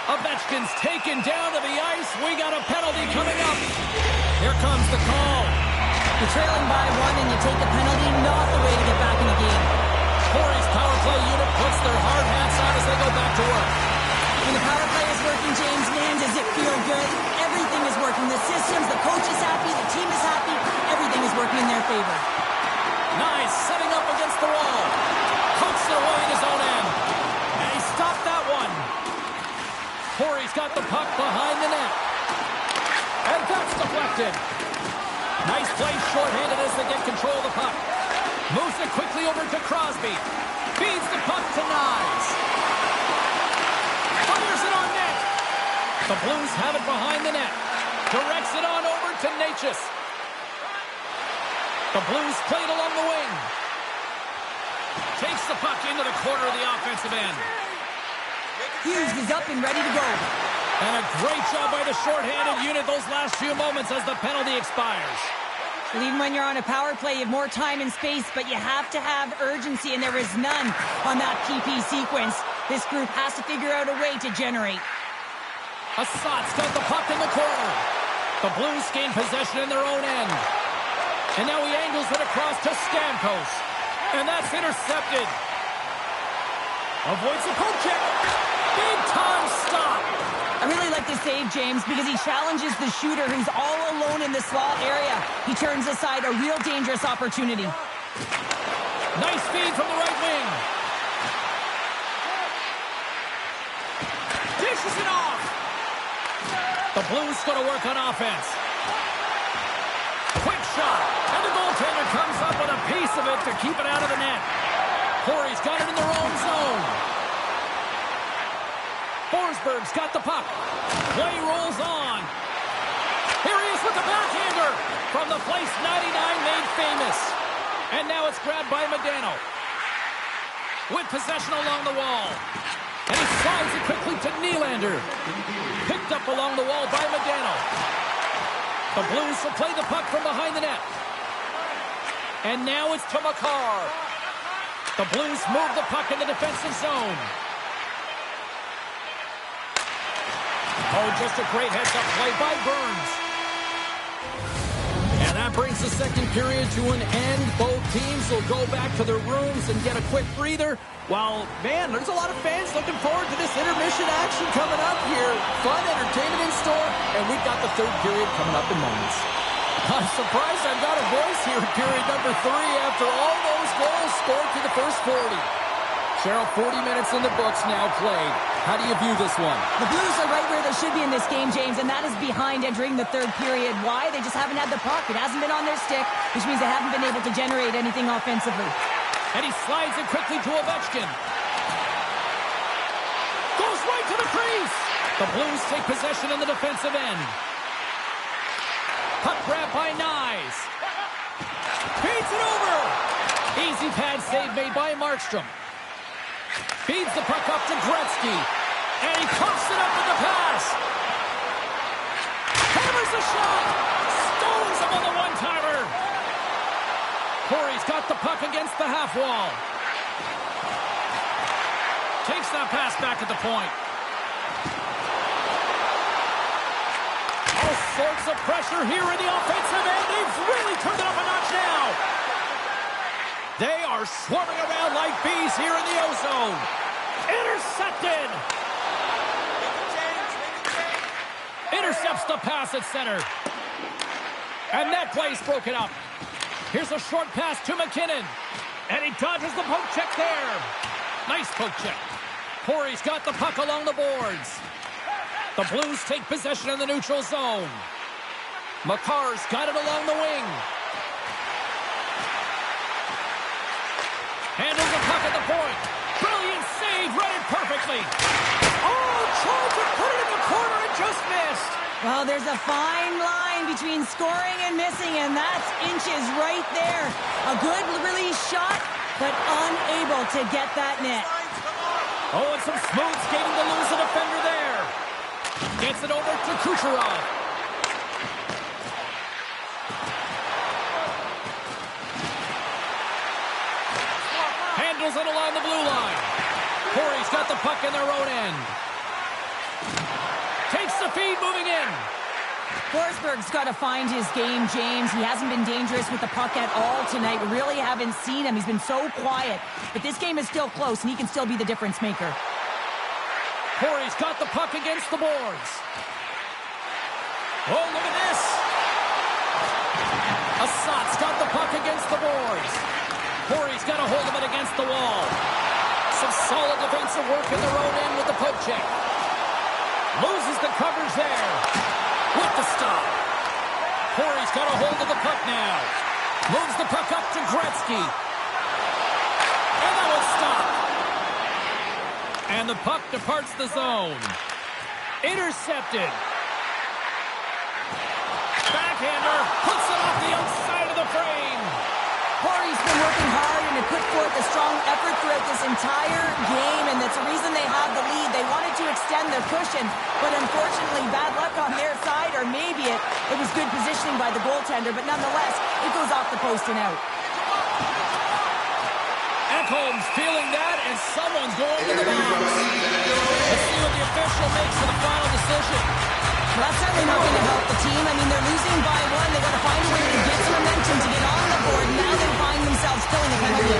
Ovechkin's taken down to the ice. We got a penalty coming up. Here comes the call. You're trailing by one and you take a penalty, not the way to get back in the game. Corey's power play unit puts their hard hats on as they go back to work. When the power play is working, James, man, does it feel good? Everything is working. The systems, the coach is happy, the team is happy. Everything is working in their favor. Nice, setting up against the wall. Hooks it away in his own end. And he stopped that one. Corey's got the puck behind the net. And that's deflected. Nice play shorthanded as they get control of the puck. Moves it quickly over to Crosby. Feeds the puck to Knies. Fires it on net. The Blues have it behind the net. Directs it on over to Necas. The Blues play it along the wing. Takes the puck into the corner of the offensive end. Hughes is up and ready to go. And a great job by the shorthanded unit those last few moments as the penalty expires. And even when you're on a power play, you have more time and space, but you have to have urgency, and there is none on that PP sequence. This group has to figure out a way to generate. Assad's got the puck in the corner. The Blues gain possession in their own end. And now he angles it across to Stamkos. And that's intercepted. Avoids the poke check. Big time stop. I really like the save, James, because he challenges the shooter who's all alone in the slot area. He turns aside a real dangerous opportunity. Nice feed from the right wing. Dishes it off. The Blues going to work on offense. Quick shot. And the goaltender comes up with a piece of it to keep it out of the net. Corey's got it in their own zone. Forsberg's got the puck. Play rolls on. Here he is with the backhander from the place 99 made famous. And now it's grabbed by Modano. With possession along the wall. And he slides it quickly to Nylander. Picked up along the wall by Modano. The Blues will play the puck from behind the net. And now it's to Makar. The Blues move the puck in the defensive zone. Oh, just a great heads-up play by Burns. And that brings the second period to an end. Both teams will go back to their rooms and get a quick breather. Well, man, there's a lot of fans looking forward to this intermission action coming up here. Fun entertainment in store, and we've got the third period coming up in moments. I'm surprised I've got a voice here in period number 3 after all those goals scored through the first 40. Cheryl, 40 minutes in the books now played. How do you view this one? The Blues are right where they should be in this game, James, and that is behind entering the third period. Why? They just haven't had the puck. It hasn't been on their stick, which means they haven't been able to generate anything offensively. And he slides it quickly to Ovechkin. Goes right to the crease. The Blues take possession in the defensive end. Puck grab by Knies. Feeds it over. Easy pad save made by Markstrom. Feeds the puck up to Gretzky. And he puffs it up with the pass. Hammers a shot. Stones him on the one-timer. Corey's got the puck against the half wall. Takes that pass back at the point. All sorts of pressure here in the offensive end. They've really turned it up a notch now. They are swarming around like bees here in the O-zone. Intercepted. Intercepts the pass at center. And that play's broken up. Here's a short pass to McKinnon. And he dodges the poke check there. Nice poke check. Corey's got the puck along the boards. The Blues take possession in the neutral zone. Makar's got it along the wing. Handles the puck at the point. Brilliant save, read it perfectly. Oh, tried to put it in the corner and just missed. Well, there's a fine line between scoring and missing, and that's inches right there. A good release shot, but unable to get that net. Oh, and some smooth skating to lose a defender there. Gets it over to Kucherov. Handles it along the blue line. Corey's got the puck in their own end. Takes the feed, moving in. Forsberg's got to find his game, James. He hasn't been dangerous with the puck at all tonight. We really haven't seen him. He's been so quiet. But this game is still close, and he can still be the difference maker. Corey's got the puck against the boards. Oh, look at this. Assat's got the puck against the boards. Corey's got a hold of it against the wall. Some solid defensive work in their own end with the poke check. Loses the coverage there. With the stop. Corey's got a hold of the puck now. Moves the puck up to Gretzky. And that one's stopped. And the puck departs the zone. Intercepted. Backhander puts it off the outside of the frame. Corey's been working hard and to put forth a strong effort throughout this entire game, and that's the reason they have the lead. They wanted to extend their cushion, but unfortunately, bad luck on their side, or maybe it was good positioning by the goaltender, but nonetheless, it goes off the post and out. Ekholm's feeling that, and someone's going to the box. Let's see what the official makes of the final decision. Well, that's certainly not going to help the team. I mean, they're losing by one. They've got to find a way to get some momentum to get on the board. Now they find themselves killing a penalty.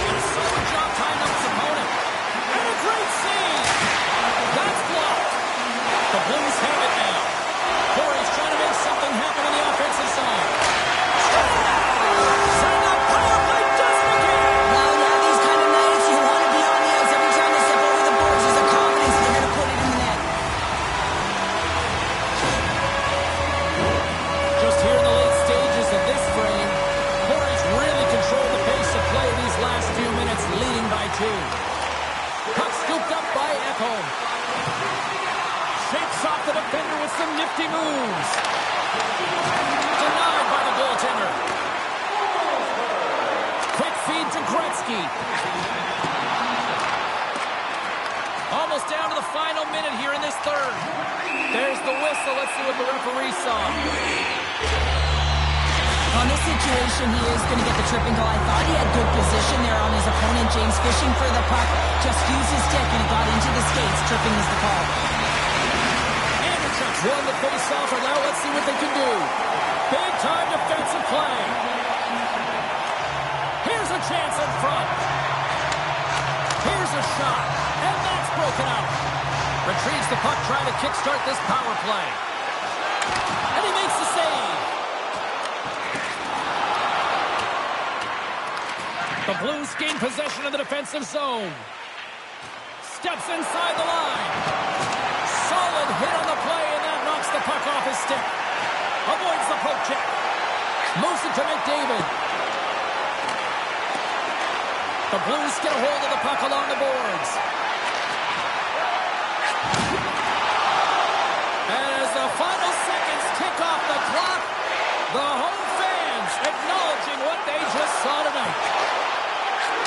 And a solid job tying up his opponent. And a great save. That's blocked. The Blues have it now. Corey's trying to make something happen on the offensive side. Setting up power play does it again. Well, yeah, these kind of nights, you want to be on the ice every time they step over the boards. There's a confidence they're going to put it in the net. Just here in the late stages of this frame, Corey's really controlled the pace of play these last few minutes, leading by 2. Puck scooped up by Ekholm. Shakes off the defender with some nifty moves. Denied by the goaltender. Quick feed to Gretzky. Almost down to the final minute here in this third. There's the whistle. Let's see what the referee saw. On this situation, he is going to get the tripping goal. I thought he had good position there on his opponent. James fishing for the puck. Just used his stick and he got into the skates. Tripping is the call. Anderchuk's won the face-off, and now let's see what they can do. Big-time defensive play. Here's a chance in front. Here's a shot, and that's broken out. Retrieves the puck, trying to kickstart this power play. And he makes the save. The Blues gain possession of the defensive zone. Steps inside the line. Solid hit on the play, and that knocks the puck off his stick. Avoids the poke check. Moves it to McDavid. The Blues get a hold of the puck along the boards. And as the final seconds tick off the clock, the home fans acknowledging what they just saw tonight.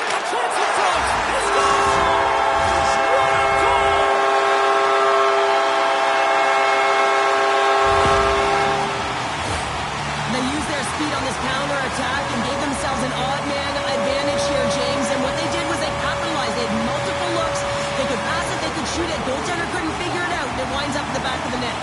A chance in front. He scores! What a goal! They used their speed on this counter attack and gave themselves an odd man advantage here, James. And what they did was they capitalized. They had multiple looks. They could pass it, they could shoot it. Goaltender couldn't figure it out. And it winds up in the back of the net.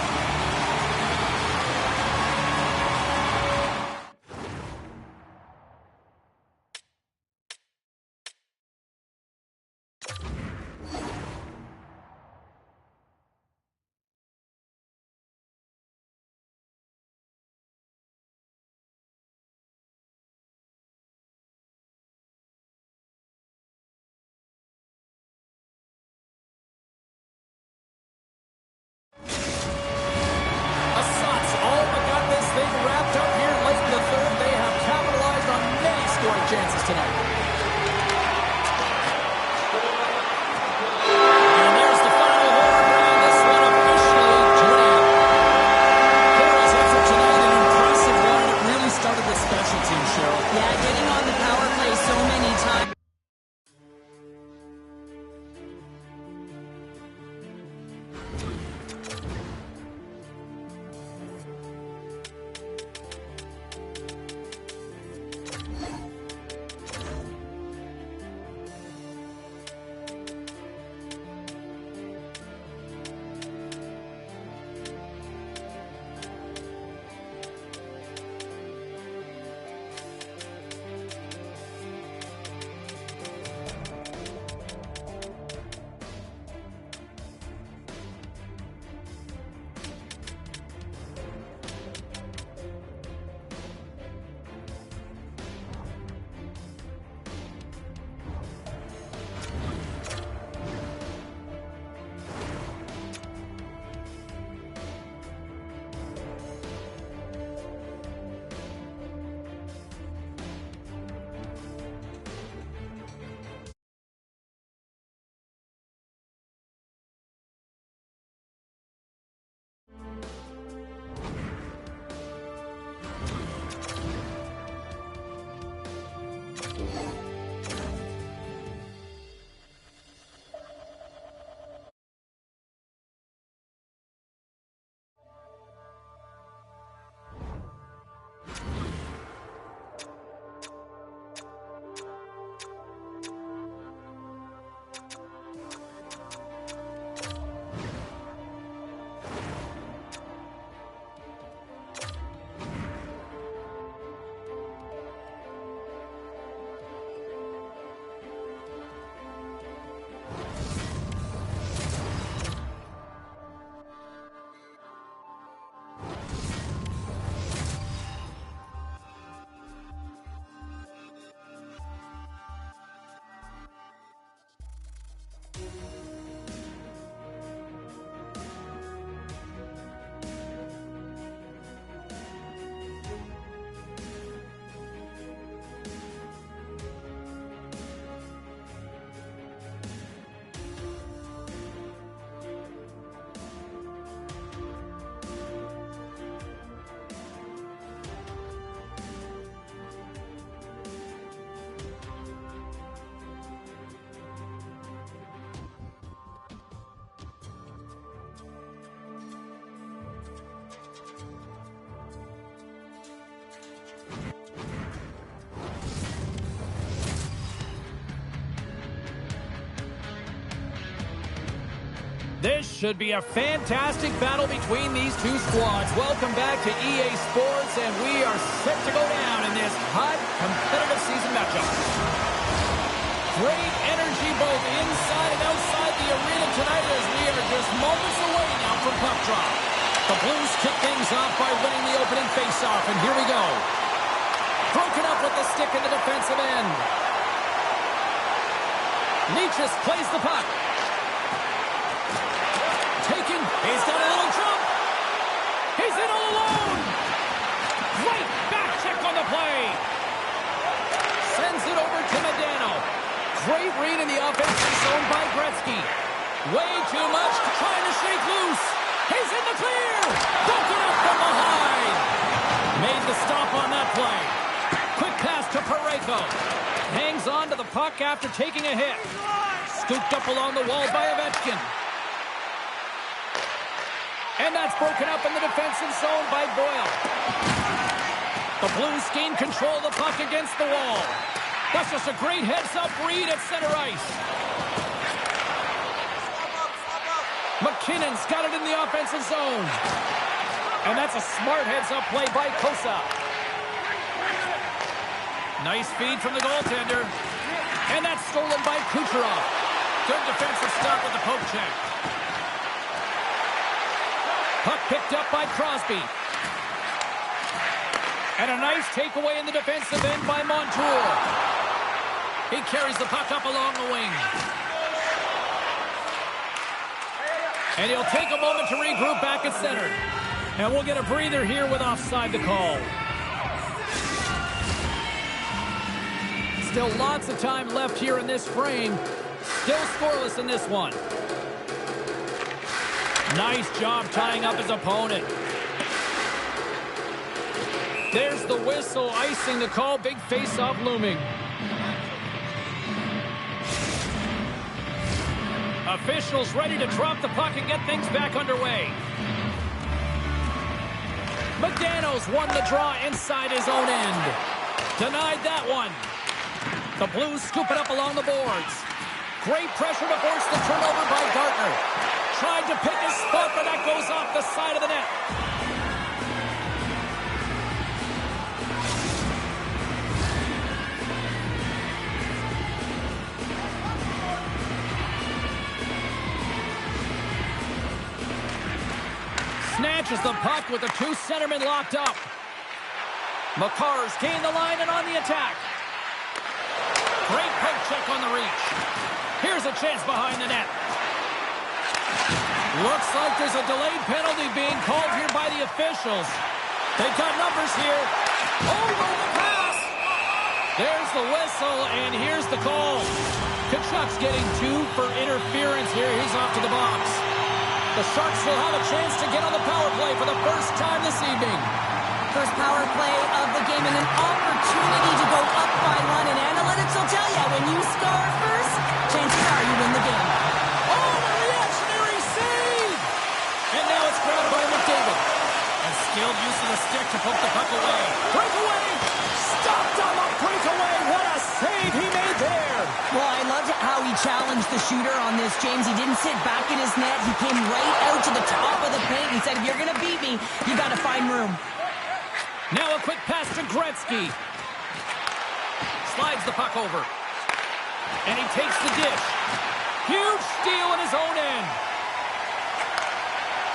This should be a fantastic battle between these two squads. Welcome back to EA Sports, and we are set to go down in this hot, competitive season matchup. Great energy both inside and outside the arena tonight as we are just moments away now from puck drop. The Blues kick things off by winning the opening faceoff, and here we go. Broken up with the stick in the defensive end. Necas plays the puck. Taken. He's done a little jump. He's in all alone. Great back check on the play. Sends it over to Modano. Great read in the offensive zone by Gretzky. Way too much trying to shake loose. He's in the clear. Broken up from behind. Made the stop on that play. Quick pass to Parayko. Hangs on to the puck after taking a hit. Scooped up along the wall by Ovechkin. And that's broken up in the defensive zone by Boyle. The Blues gain control of the puck against the wall. That's just a great heads-up read at center ice. McKinnon's got it in the offensive zone. And that's a smart heads-up play by Kosa. Nice feed from the goaltender. And that's stolen by Kucherov. Good defensive stop with the poke check. Puck picked up by Crosby. And a nice takeaway in the defensive end by Montour. He carries the puck up along the wing. And he'll take a moment to regroup back at center. And we'll get a breather here with offside the call. Still lots of time left here in this frame. Still scoreless in this one. Nice job tying up his opponent. There's the whistle, icing the call. Big face-off looming. Officials ready to drop the puck and get things back underway. Modano's won the draw inside his own end. Denied that one. The Blues scoop it up along the boards. Great pressure to force the turnover by Gartner. Tried to pick his spot, but that goes off the side of the net. Snatches the puck with the two centermen locked up. Makar's gained the line and on the attack. Great poke check on the reach. Here's a chance behind the net. Looks like there's a delayed penalty being called here by the officials. They've got numbers here. Over the pass. There's the whistle, and here's the call. Tkachuk's getting 2 for interference here. He's off to the box. The Sharks will have a chance to get on the power play for the first time this evening. First power play of the game and an opportunity to go up by 1. And analytics will tell you, when you score first, chances are you win the game. Oh, the reactionary save! And now it's grabbed by McDavid. And skilled use of the stick to poke the puck away. Breakaway! Stopped on the breakaway! What a save he made there! Well, I loved how he challenged the shooter on this, James. He didn't sit back in his net. He came right out to the top of the paint. He said, if you're going to beat me, you got to find room. Now a quick pass to Gretzky. Slides the puck over. And he takes the dish. Huge steal in his own end.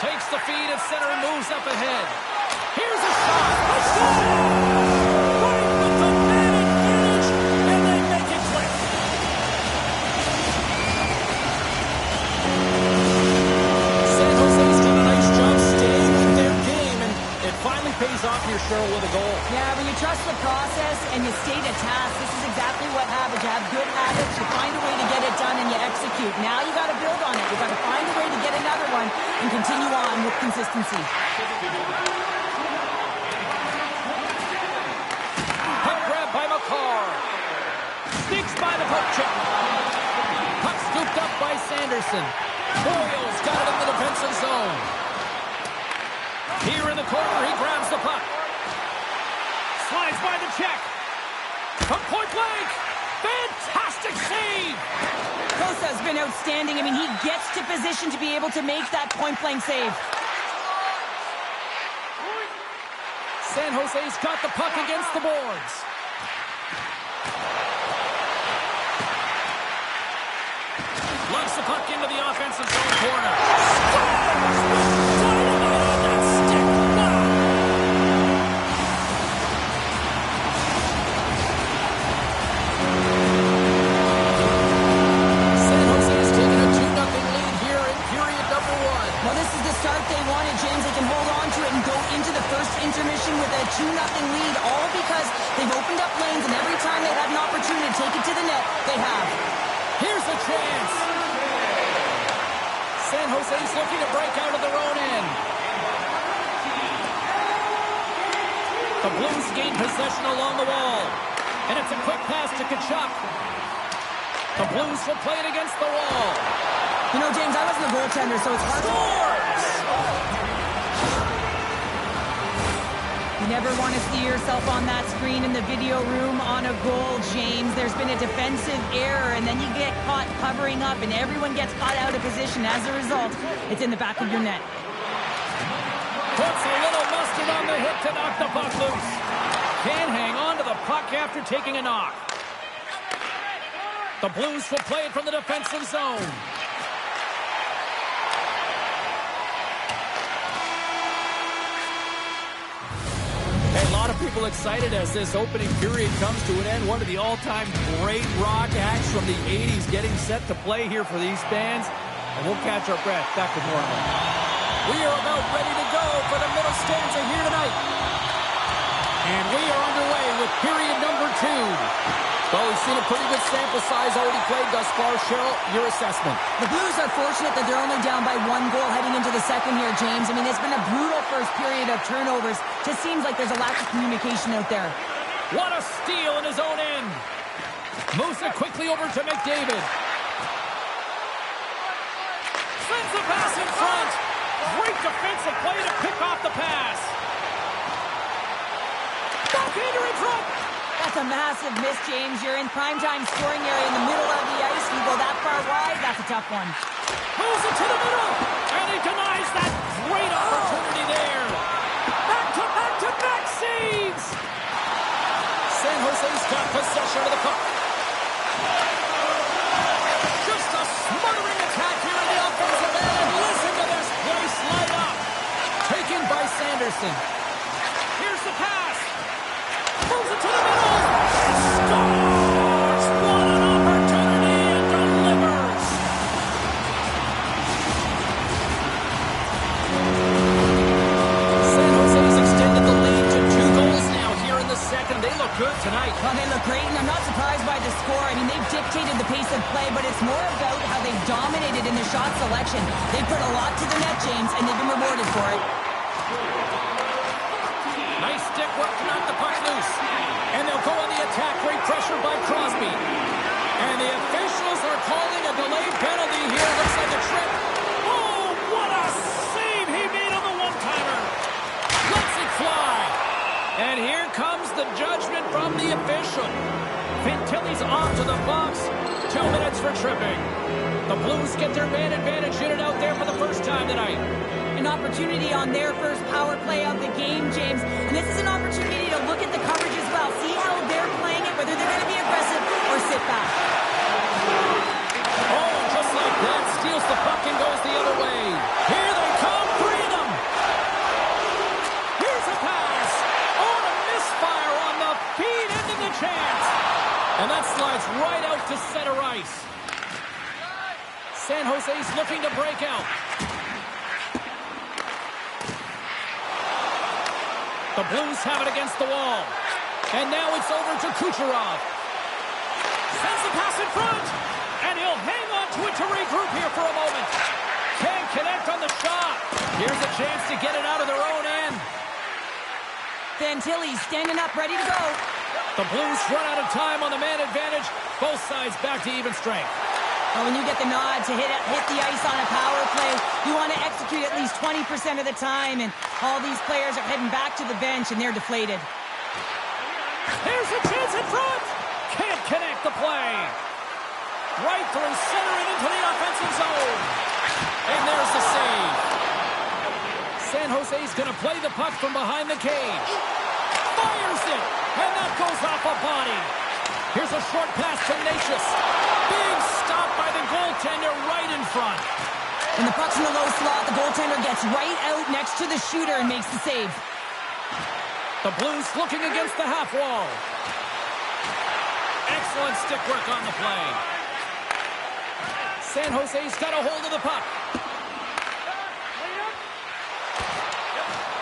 Takes the feed at center and moves up ahead. Here's a shot. A shot! Right with the man advantage, and they make it click. San Jose's done a nice job staying with their game, and it finally pays off here, Cheryl, with a goal. Yeah, when you trust the process and you stay to task, this is exactly what happens. You have good habits, you find a way to get it done, and you execute. Now you got to build on it. You got to find a way to get another one and continue on with consistency. Puck grab by Makar. Sneaks by the poke check. Puck scooped up by Sanderson. Boyle's got it in the defensive zone. Here in the corner, he grabs the puck. Slides by the check. From point blank. Fantastic save. Costa's been outstanding. I mean, he gets to position to be able to make that point-blank save. San Jose's got the puck against the boards. Lugs the puck into the offensive zone corner. San Jose has taken a 2-0 lead here in period number 1. Well, this is the start they wanted, James. They can hold on to it and go into the first intermission with a 2-0 lead, all because they've opened up lanes, and every time they've had an opportunity to take it to the net, they have. Here's a chance. San Jose's looking to break out of their own end. The Blues gain possession along the wall. And it's a quick pass to Tkachuk. The Blues will play it against the wall. You know, James, I wasn't a goaltender, so it's hard Scores! You never want to see yourself on that screen in the video room on a goal, James. There's been a defensive error, and then you get caught covering up, and everyone gets caught out of position. As a result, it's in the back of your net. Puts a little mustard on the hip to knock the puck loose. Can't hang on to the puck after taking a knock. The Blues will play it from the defensive zone. A lot of people excited as this opening period comes to an end. One of the all-time great rock acts from the 80s getting set to play here for these bands. And we'll catch our breath. Back with more. We are about ready to go for the middle stanza here tonight. And we are underway with period number 2. Well, we've seen a pretty good sample size already played thus far. Cheryl, your assessment. The Blues are fortunate that they're only down by 1 goal heading into the second here, James. I mean, it's been a brutal first period of turnovers. Just seems like there's a lack of communication out there. What a steal in his own end. Moves it quickly over to McDavid. Sends the pass in front. Great defensive play to pick off the pass. Backhander in front. That's a massive miss, James. You're in primetime scoring area in the middle of the ice. You go that far wide, that's a tough one. Moves it to the middle. And he denies that great opportunity there. Back-to-back saves. San Jose's got possession of the puck. Just a smothering attack here in the offensive end. Listen to this place light up. Taken by Sanderson. Here's the pass. Moves it to the middle. Scores! What an opportunity and delivers. San Jose's extended the lead to 2 goals now here in the second. They look good tonight. Well, they look great, and I'm not surprised by the score. I mean, they've dictated the pace of play, but it's more about how they've dominated in the shot selection. They put a lot to the net, James, and they've been rewarded for it. Nice stick work to knock the puck loose. And they'll go on the attack. Great pressure by Crosby. And the officials are calling a delayed penalty here. Looks like a trip. Oh, what a save he made on the one-timer. Lets it fly. And here comes the judgment from the official. Fantilli's off to the box. 2 minutes for tripping. The Blues get their man advantage unit out there for the first time tonight. An opportunity on their first power play of the game, James. And this is an opportunity to look at the coverage as well. See how they're playing it, whether they're going to be aggressive or sit back. Oh, just like that, steals the puck and goes the other way. Here they come, 3 of them. Here's a pass. Oh, and a misfire on the feed into the chance. And that slides right out to center ice. San Jose's looking to break out. The Blues have it against the wall. And now it's over to Kucherov. Sends the pass in front. And he'll hang on to it to regroup here for a moment. Can't connect on the shot. Here's a chance to get it out of their own end. Fantilli standing up, ready to go. The Blues run out of time on the man advantage. Both sides back to even strength. Well, when you get the nod to hit the ice on a power play, you want to execute at least 20% of the time, and all these players are heading back to the bench, and they're deflated. Here's a chance in front. Can't connect the play. right through center and into the offensive zone. And there's the save. San Jose's going to play the puck from behind the cage. Fires it, and that goes off a body. Here's a short pass to Necas. Big stop by the goaltender right in front. When the puck's in the low slot, the goaltender gets right out next to the shooter and makes the save. The Blues looking against the half wall. Excellent stick work on the play. San Jose's got a hold of the puck.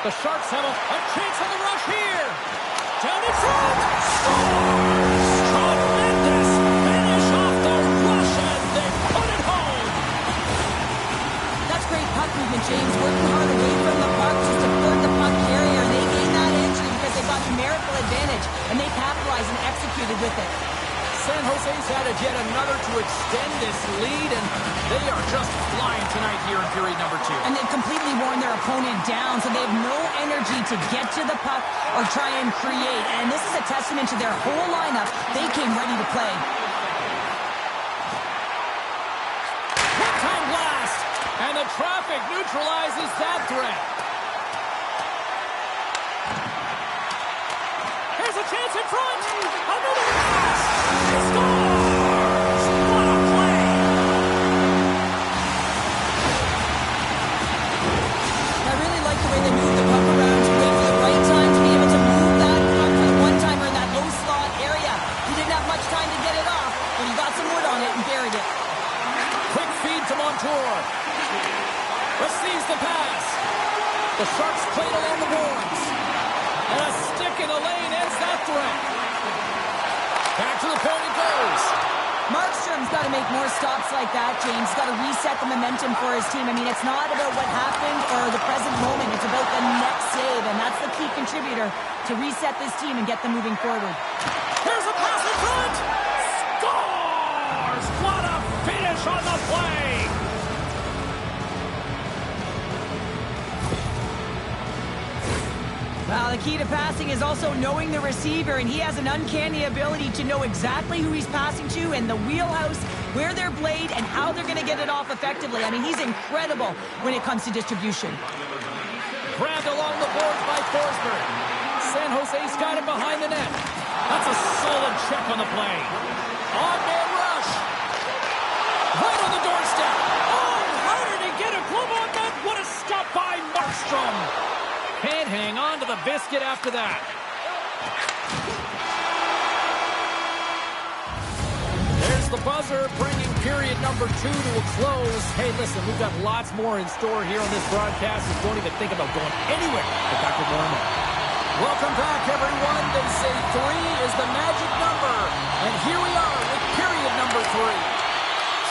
The Sharks have a chance on the rush here. Down in front. Scores! Tremendous finish off the rush, and they put it home. That's great puck movement, James. Working hard away from the puck to support the puck carrier. They gained that entry because they got numerical advantage, and they capitalized and executed with it. San Jose's added yet another to extend this lead, and they are just flying tonight here in period number 2. And they've completely worn their opponent down, so they have no energy to get to the puck or try and create. And this is a testament to their whole lineup. They came ready to play. One-time blast, and the traffic neutralizes that threat. Here's a chance in front. Another pass. He scores! What a play! I really like the way they moved the puck around to wait for the right time to be able to move that puck for the one-timer in that low slot area. He didn't have much time to get it off, but he got some wood on it and buried it. Quick feed to Montour. Receives the pass. The Sharks played along the boards. And a stick in the lane ends that threat. Back to the point it goes. Markstrom's got to make more stops like that, James. He's got to reset the momentum for his team. I mean, it's not about what happened or the present moment. It's about the next save, and that's the key contributor to reset this team and get them moving forward. Here's a pass in front. Scores! What a finish on the play. Well, the key to passing is also knowing the receiver, and he has an uncanny ability to know exactly who he's passing to and the wheelhouse, where they're played, and how they're going to get it off effectively. I mean, he's incredible when it comes to distribution. Grabbed along the boards by Forsberg. San Jose's got it behind the net. That's a solid check on the play. On-man rush. Right on the doorstep. Oh, harder to get a glove on that. What a stop by Markstrom. Can't hang on to the biscuit after that. There's the buzzer, bringing period number 2 to a close. Hey, listen, we've got lots more in store here on this broadcast, and don't even think about going anywhere. But Dr. Norman. Welcome back, everyone. They say 3 is the magic number. And here we are with period number 3.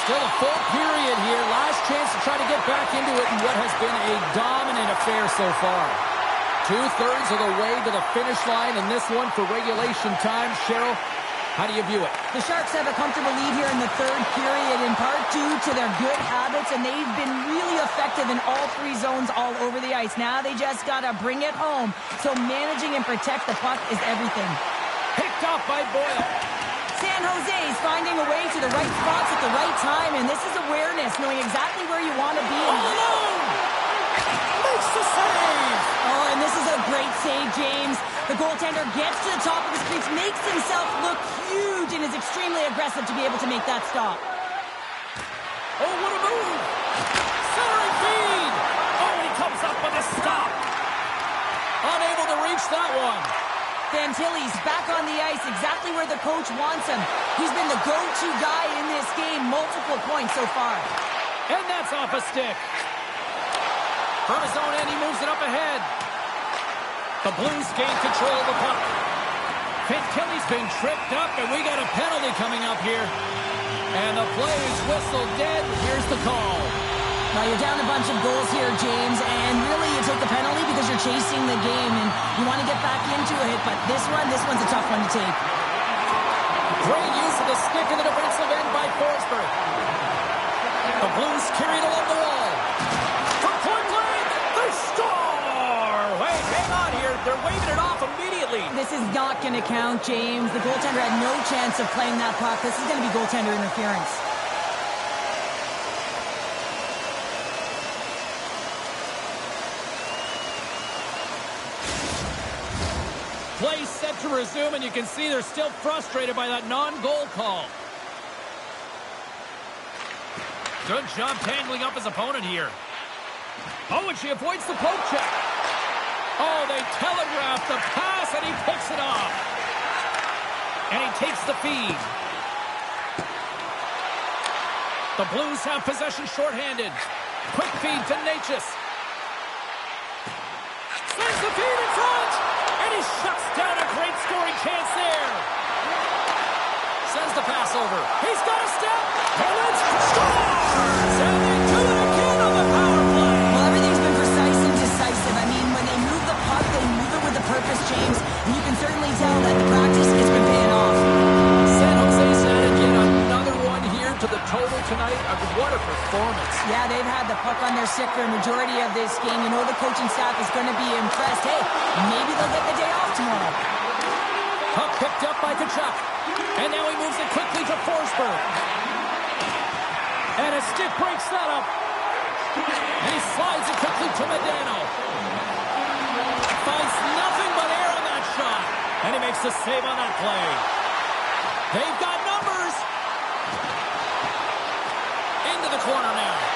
Still a full period here. Last chance to try to get back into it in what has been a dominant affair so far. 2/3 of the way to the finish line in this one for regulation time. Cheryl, how do you view it? The Sharks have a comfortable lead here in the 3rd period, in part due to their good habits, and they've been really effective in all 3 zones all over the ice. Now they just got to bring it home. So managing and protect the puck is everything. Picked off by Boyle. San Jose is finding a way to the right spots at the right time, and this is awareness, knowing exactly where you want to be. All alone! Makes the save! Oh, and this is a great save, James. The goaltender gets to the top of his crease, makes himself look huge, and is extremely aggressive to be able to make that stop. Oh, what a move! Centering feed! Oh, and he comes up with a stop. Unable to reach that one. Fantilli's back on the ice, exactly where the coach wants him. He's been the go-to guy in this game, multiple points so far. And that's off a stick. From his own end, he moves it up ahead. The Blues gain control of the puck. Fantilli's been tripped up, and we got a penalty coming up here. And the play is whistled dead. Here's the call. Now you're down a bunch of goals here, James, and really you take the penalty because you're chasing the game and you want to get back into it, but this one's a tough one to take. Great use of the stick in the defensive end by Forsberg. The Blues carried along the wall. From point blank, they score! Wait, hang on here. They're waving it off immediately. This is not going to count, James. The goaltender had no chance of playing that puck. This is going to be goaltender interference. about to resume, and you can see they're still frustrated by that non-goal call. Good job tangling up his opponent here. Oh, and she avoids the poke check. Oh, they telegraph the pass, and he picks it off. And he takes the feed. The Blues have possession shorthanded. Quick feed to Necas. Sends the feed in front. And he shuts down a great scoring chance there. Sends the pass over. He's got a step. And it's scores! And they do it again on the power play. Well, everything's been precise and decisive. I mean, when they move the puck, they move it with a purpose, James. And you can certainly tell that the practice has been paying off. San Jose's added yet another one here to the total tonight. What a performance. Yeah, they've had the puck on their stick for a majority of this game. You know the coaching staff is going to be impressed. Hey, maybe they'll get the day off tomorrow. Puck picked up by Tkachuk. And now he moves it quickly to Forsberg. And a stick breaks that up. And he slides it quickly to Modano. Finds nothing but air on that shot. And he makes the save on that play. They've got numbers. Into the corner now.